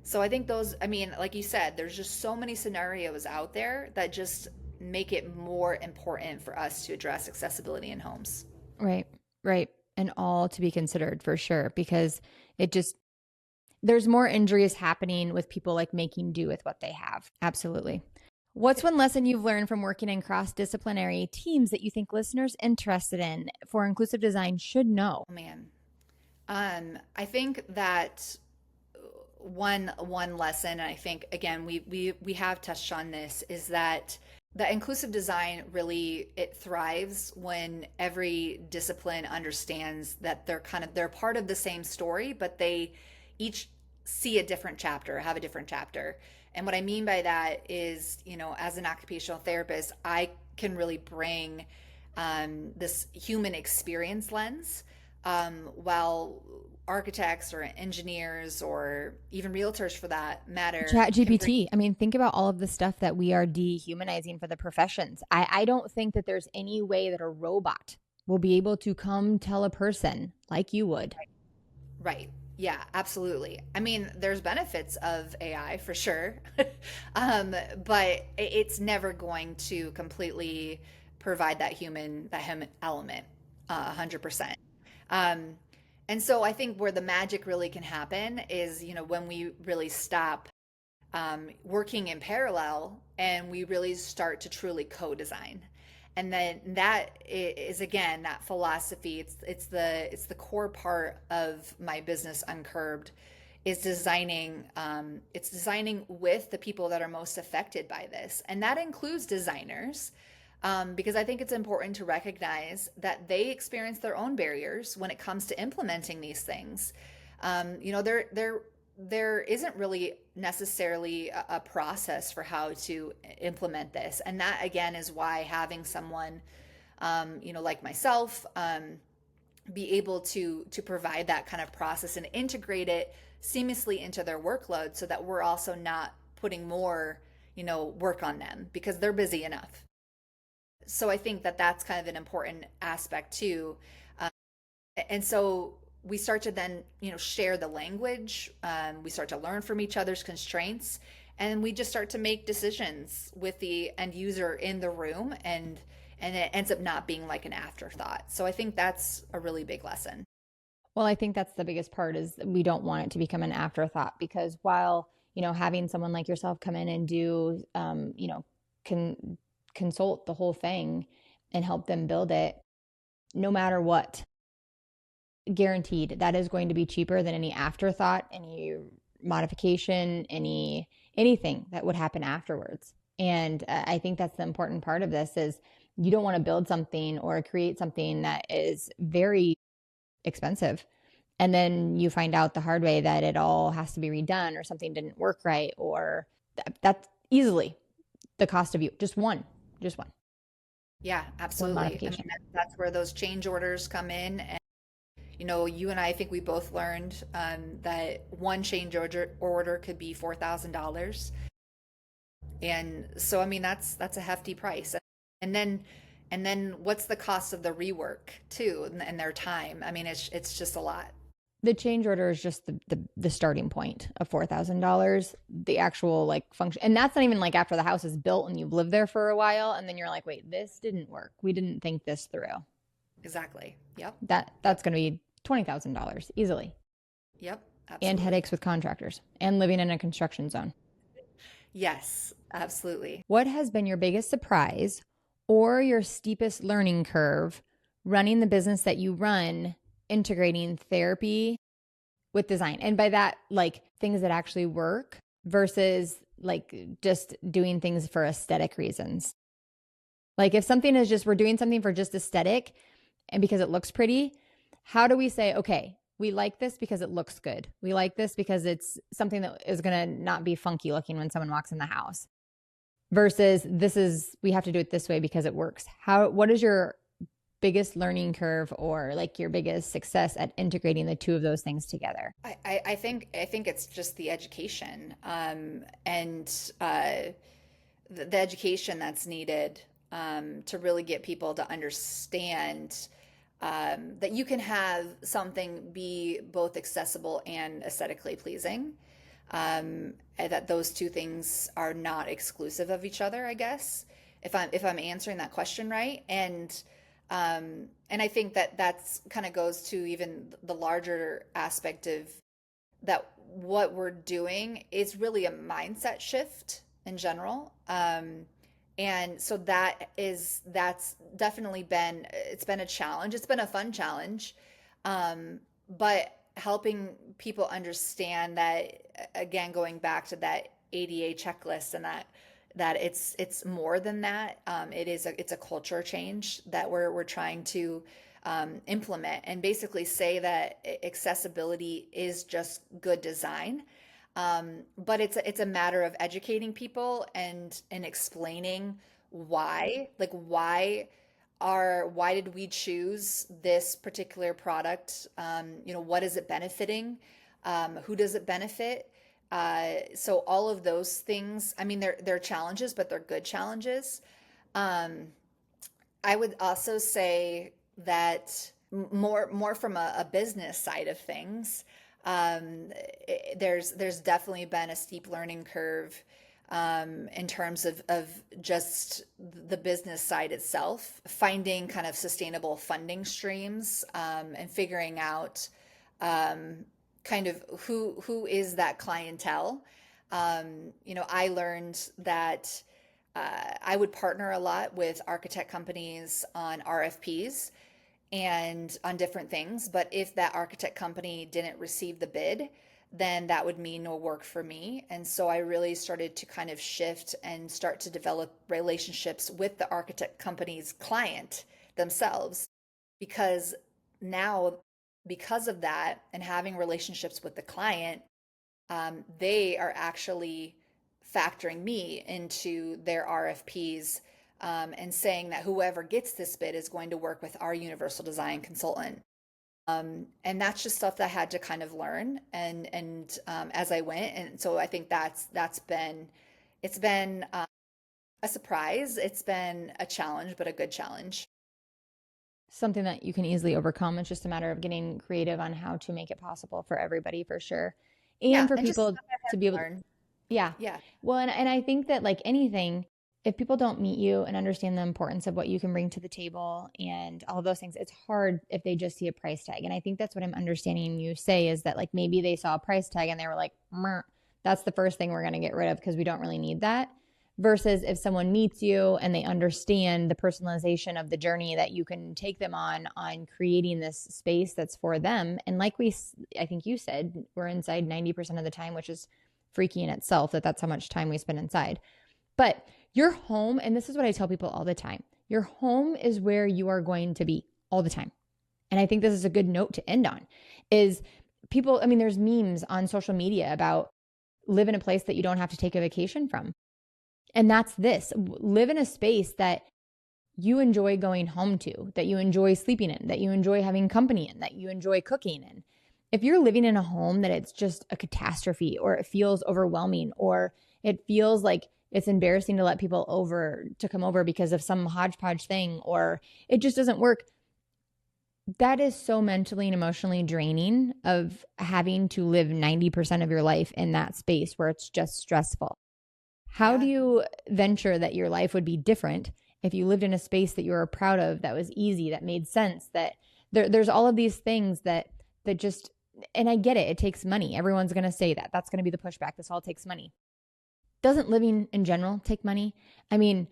So I think those, I mean, like you said, there's just so many scenarios out there that just make it more important for us to address accessibility in homes. Right. Right. And all to be considered for sure, because it just, there's more injuries happening with people like making do with what they have. Absolutely. What's one lesson you've learned from working in cross disciplinary teams that you think listeners interested in for inclusive design should know? Oh man. I think that one lesson, and I think again we have touched on this, is that the inclusive design really it thrives when every discipline understands that they're part of the same story, but they each see a different chapter, have a different chapter. And what I mean by that is, as an occupational therapist, I can really bring this human experience lens, while architects or engineers or even realtors for that matter Chat can bring. GPT. I mean, think about all of the stuff that we are dehumanizing for the professions. I don't think that there's any way that a robot will be able to come tell a person like you would. Right. Yeah, absolutely. I mean, there's benefits of AI for sure, but it's never going to completely provide that human element, 100%. Um, and so I think where the magic really can happen is, when we really stop working in parallel and we really start to truly co-design. And then that is again that philosophy. It's the core part of my business, Uncurbed, is designing. It's designing with the people that are most affected by this, and that includes designers, because I think it's important to recognize that they experience their own barriers when it comes to implementing these things. There isn't really necessarily a process for how to implement this, and that again is why having someone, like myself, be able to provide that kind of process and integrate it seamlessly into their workload so that we're also not putting more, work on them because they're busy enough. So I think that that's kind of an important aspect too. Uh, and so we start to then, share the language. We start to learn from each other's constraints, and we just start to make decisions with the end user in the room, and it ends up not being like an afterthought. So I think that's a really big lesson. Well, I think that's the biggest part is we don't want it to become an afterthought because while, having someone like yourself come in and do, can consult the whole thing and help them build it, no matter what, guaranteed that is going to be cheaper than any afterthought, any modification, anything that would happen afterwards. And I think that's the important part of this is you don't want to build something or create something that is very expensive. And then you find out the hard way that it all has to be redone or something didn't work right, or that's easily the cost of you. Just one Yeah, one absolutely. I mean, modification. that's where those change orders come in. And, you and I think we both learned that one change order could be $4,000. And so, I mean, that's a hefty price. And then what's the cost of the rework too, and their time? I mean, it's just a lot. The change order is just the starting point of $4,000. The actual like function, and that's not even like after the house is built and you've lived there for a while, and then you're like, wait, this didn't work. We didn't think this through. Exactly. Yep. That's Yep. going to be $20,000 easily, Yep. and Absolutely. headaches with contractors, and living in a construction zone. Yes, absolutely. What has been your biggest surprise or your steepest learning curve running the business that you run, integrating therapy with design? And by that, like things that actually work versus like just doing things for aesthetic reasons. Like if something is just, we're doing something for just aesthetic and because it looks pretty, how do we say, okay, we like this because it looks good. We like this because it's something that is going to not be funky looking when someone walks in the house versus we have to do it this way because it works. What is your biggest learning curve or like your biggest success at integrating the two of those things together? I think it's just the education, and the education that's needed, to really get people to understand that you can have something be both accessible and aesthetically pleasing. And that those two things are not exclusive of each other, I guess, if I'm answering that question right. And I think that that's kind of goes to even the larger aspect of that what we're doing is really a mindset shift in general. And so that's definitely it's been a challenge. It's been a fun challenge. But helping people understand that, again, going back to that ADA checklist, and that it's more than that. It's a culture change that we're trying to implement, and basically say that accessibility is just good design. But it's a matter of educating people and explaining why, like why did we choose this particular product? What is it benefiting? Who does it benefit? So all of those things, I mean, they're challenges, but they're good challenges. Um, I would also say that more from a business side of things, there's definitely been a steep learning curve, in terms of just the business side itself, finding kind of sustainable funding streams, and figuring out, kind of who is that clientele. I learned that I would partner a lot with architect companies on RFPs and on different things. But if that architect company didn't receive the bid, then that would mean no work for me. And so I really started to kind of shift and start to develop relationships with the architect company's client themselves. Because now, because of that, and having relationships with the client, they are actually factoring me into their RFPs, and saying that whoever gets this bid is going to work with our universal design consultant. And that's just stuff that I had to kind of learn and as I went. And so I think that's been it's been a surprise. It's been a challenge, but a good challenge. Something that you can easily overcome. It's just a matter of getting creative on how to make it possible for everybody for sure. And Yeah, for and just people stuff I had to be to able, learn. yeah. Yeah. Well, and I think that like anything, if people don't meet you and understand the importance of what you can bring to the table and all of those things, it's hard if they just see a price tag. And I think that's what I'm understanding you say is that like maybe they saw a price tag and they were like, that's the first thing we're going to get rid of because we don't really need that. Versus if someone meets you and they understand the personalization of the journey that you can take them on creating this space that's for them. And like I think you said, we're inside 90% of the time, which is freaky in itself that that's how much time we spend inside. But your home, and this is what I tell people all the time, your home is where you are going to be all the time. And I think this is a good note to end on is people, I mean, there's memes on social media about live in a place that you don't have to take a vacation from. And that's this, live in a space that you enjoy going home to, that you enjoy sleeping in, that you enjoy having company in, that you enjoy cooking in. If you're living in a home that it's just a catastrophe or it feels overwhelming or it feels like it's embarrassing to let people over to come over because of some hodgepodge thing or it just doesn't work, that is so mentally and emotionally draining of having to live 90% of your life in that space where it's just stressful. How do Yeah. you venture that your life would be different if you lived in a space that you were proud of, that was easy, that made sense, that there's all of these things that just, and I get it, it takes money. Everyone's going to say that. That's going to be the pushback. This all takes money. Doesn't living in general take money? I mean,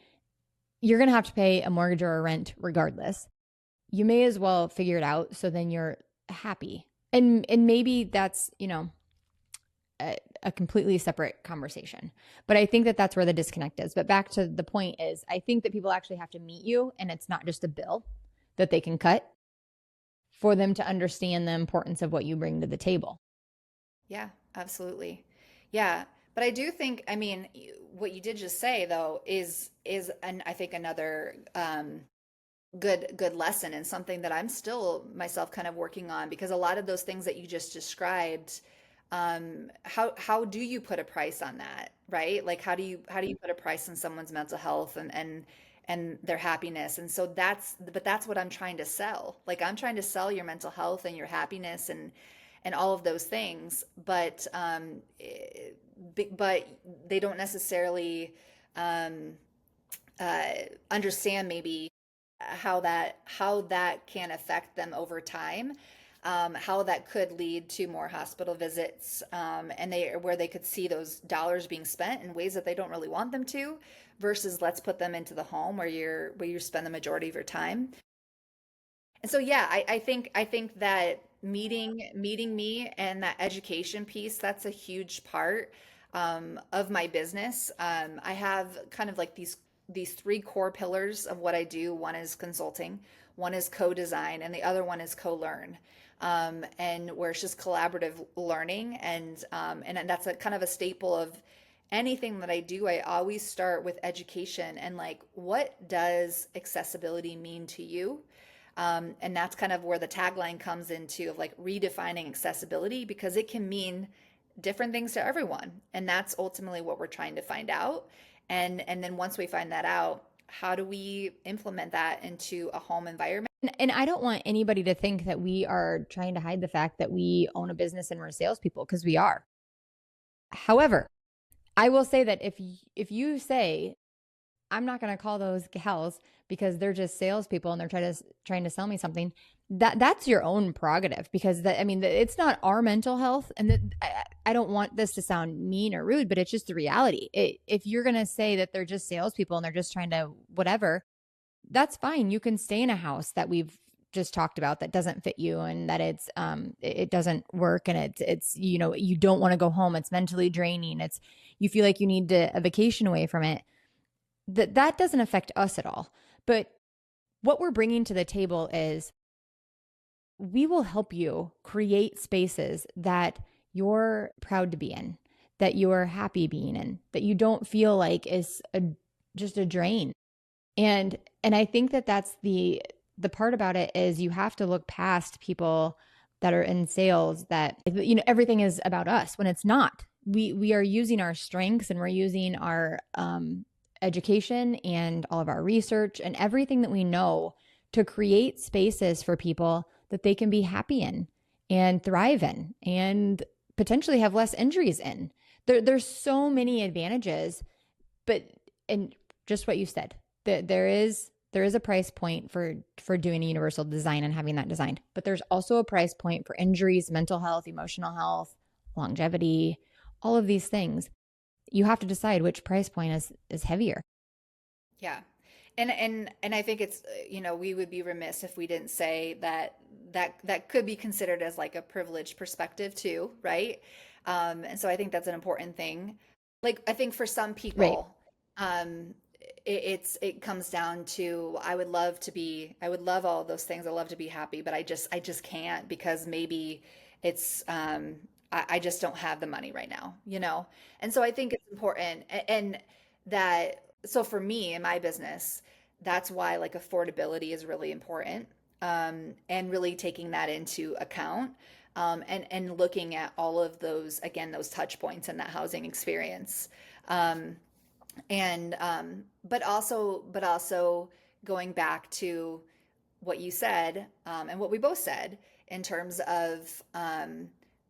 you're going to have to pay a mortgage or a rent regardless. You may as well figure it out so then you're happy. And maybe that's, a completely separate conversation. But I think that that's where the disconnect is. But back to the point is, I think that people actually have to meet you, and it's not just a bill that they can cut for them to understand the importance of what you bring to the table. Yeah, absolutely. Yeah, but I do think, I mean, what you did just say though is an I think another good lesson and something that I'm still myself kind of working on because a lot of those things that you just described, how do you put a price on that, right? Like how do you put a price on someone's mental health and their happiness? And so that's what I'm trying to sell. Like I'm trying to sell your mental health and your happiness and all of those things, but they don't necessarily um, uh, understand maybe how that can affect them over time, how that could lead to more hospital visits, and they where they could see those dollars being spent in ways that they don't really want them to, versus let's put them into the home where you spend the majority of your time. And so yeah, I think that meeting me and that education piece, that's a huge part of my business. I have kind of like these three core pillars of what I do. One is consulting, one is co-design, and the other one is co-learn. And where it's just collaborative learning, and that's a kind of a staple of anything that I do. I always start with education and like, what does accessibility mean to you? And that's kind of where the tagline comes into of like redefining accessibility because it can mean different things to everyone. And that's ultimately what we're trying to find out. And then once we find that out, how do we implement that into a home environment? And I don't want anybody to think that we are trying to hide the fact that we own a business and we're salespeople because we are. However, I will say that if you say I'm not going to call those gals because they're just salespeople and they're trying to sell me something. That's your own prerogative because I mean, it's not our mental health, and I don't want this to sound mean or rude, but it's just the reality. If you're going to say that they're just salespeople and they're just trying to whatever, that's fine. You can stay in a house that we've just talked about that doesn't fit you and that it doesn't work and it's you don't want to go home. It's mentally draining. It's you feel like you need a vacation away from it that doesn't affect us at all. But what we're bringing to the table is we will help you create spaces that you're proud to be in, that you're happy being in, that you don't feel like is just a drain. And I think that that's the part about it is you have to look past people that are in sales that, everything is about us when it's not. We are using our strengths, and we're using our education and all of our research and everything that we know to create spaces for people that they can be happy in and thrive in and potentially have less injuries in. There's so many advantages, but, and just what you said, that there is a price point for doing a universal design and having that designed, but there's also a price point for injuries, mental health, emotional health, longevity, all of these things. You have to decide which price point is heavier. Yeah. And I think it's, we would be remiss if we didn't say that that could be considered as like a privileged perspective too, right? And so I think that's an important thing. Like I think for some Right. people, um, it comes down to I would love all of those things. I love to be happy, but I just can't because maybe it's I just don't have the money right now, you know? And so I think it's important and that so for me in my business, that's why like affordability is really important. And really taking that into account. And looking at all of those again those touch points in that housing experience. Um, and but also going back to what you said and what we both said in terms of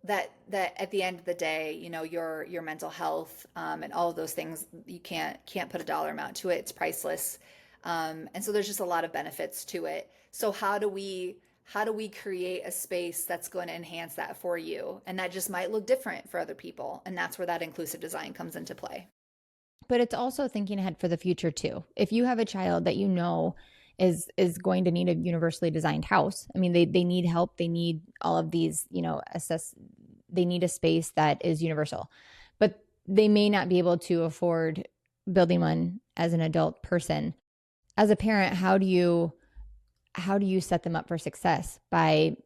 that at the end of the day, your mental health and all of those things, you can't put a dollar amount to it. It's priceless, and so there's just a lot of benefits to it. So how do we create a space that's going to enhance that for you, and that just might look different for other people, and that's where that inclusive design comes into play. But it's also thinking ahead for the future too. If you have a child that is going to need a universally designed house, I mean, they need help, they need all of these, they need a space that is universal, but they may not be able to afford building one as an adult person. As a parent, how do you set them up for success by,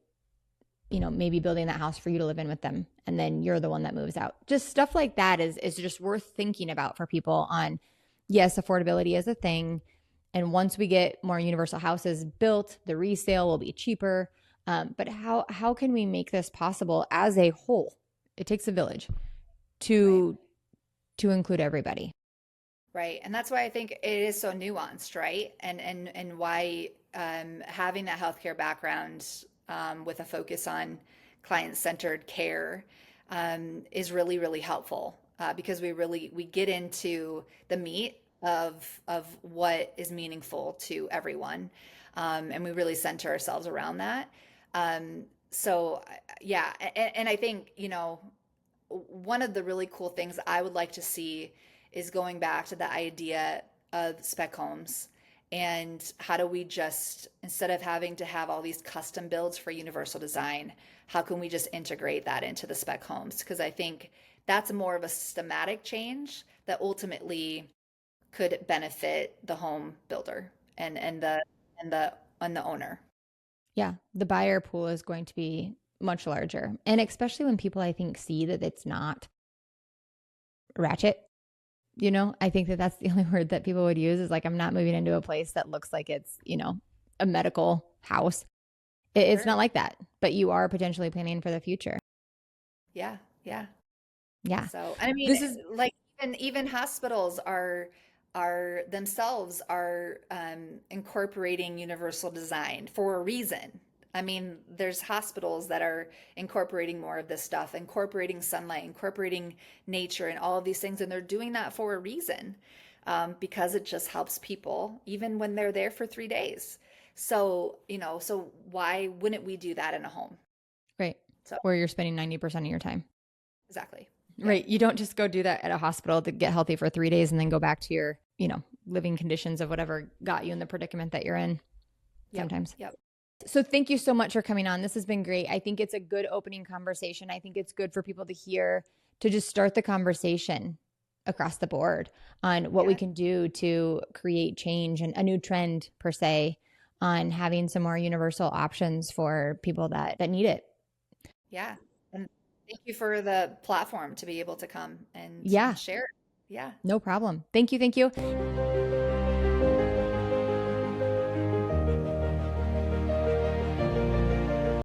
maybe building that house for you to live in with them, and then you're the one that moves out? Just stuff like that is just worth thinking about for people on, yes, affordability is a thing. And once we get more universal houses built, the resale will be cheaper. But how can we make this possible as a whole? It takes a village Right. to to include everybody. Right. And that's why I think it is so nuanced, right? And why having that healthcare background with a focus on client-centered care is really, really helpful because we get into the meat of what is meaningful to everyone, and we really center ourselves around that. So yeah, and I think, one of the really cool things I would like to see is going back to the idea of spec homes and how do we just, instead of having to have all these custom builds for universal design, how can we just integrate that into the spec homes? Because I think that's more of a systematic change that ultimately could benefit the home builder and the owner. Yeah, the buyer pool is going to be much larger. And especially when people, I think, see that it's not ratchet. I think that that's the only word that people would use is like, I'm not moving into a place that looks like it's, a medical house. It's Sure. not like that, but you are potentially planning for the future. Yeah, yeah. Yeah. So, I mean, This is, like even hospitals are themselves are incorporating universal design for a reason. I mean, there's hospitals that are incorporating more of this stuff, incorporating sunlight, incorporating nature, and all of these things, and they're doing that for a reason, because it just helps people, even when they're there for 3 days. So, so why wouldn't we do that in a home? right, So, where you're spending 90% of your time. exactly. Yep. Right. You don't just go do that at a hospital to get healthy for 3 days and then go back to your, living conditions of whatever got you in the predicament that you're in Yep. sometimes. Yep. So thank you so much for coming on. This has been great. I think it's a good opening conversation. I think it's good for people to hear, to just start the conversation across the board on what we Yeah. can do to create change and a new trend per se on having some more universal options for people that need it. Yeah. And thank you for the platform to be able to come and Yeah, share. Yeah. no problem. Thank you. Thank you.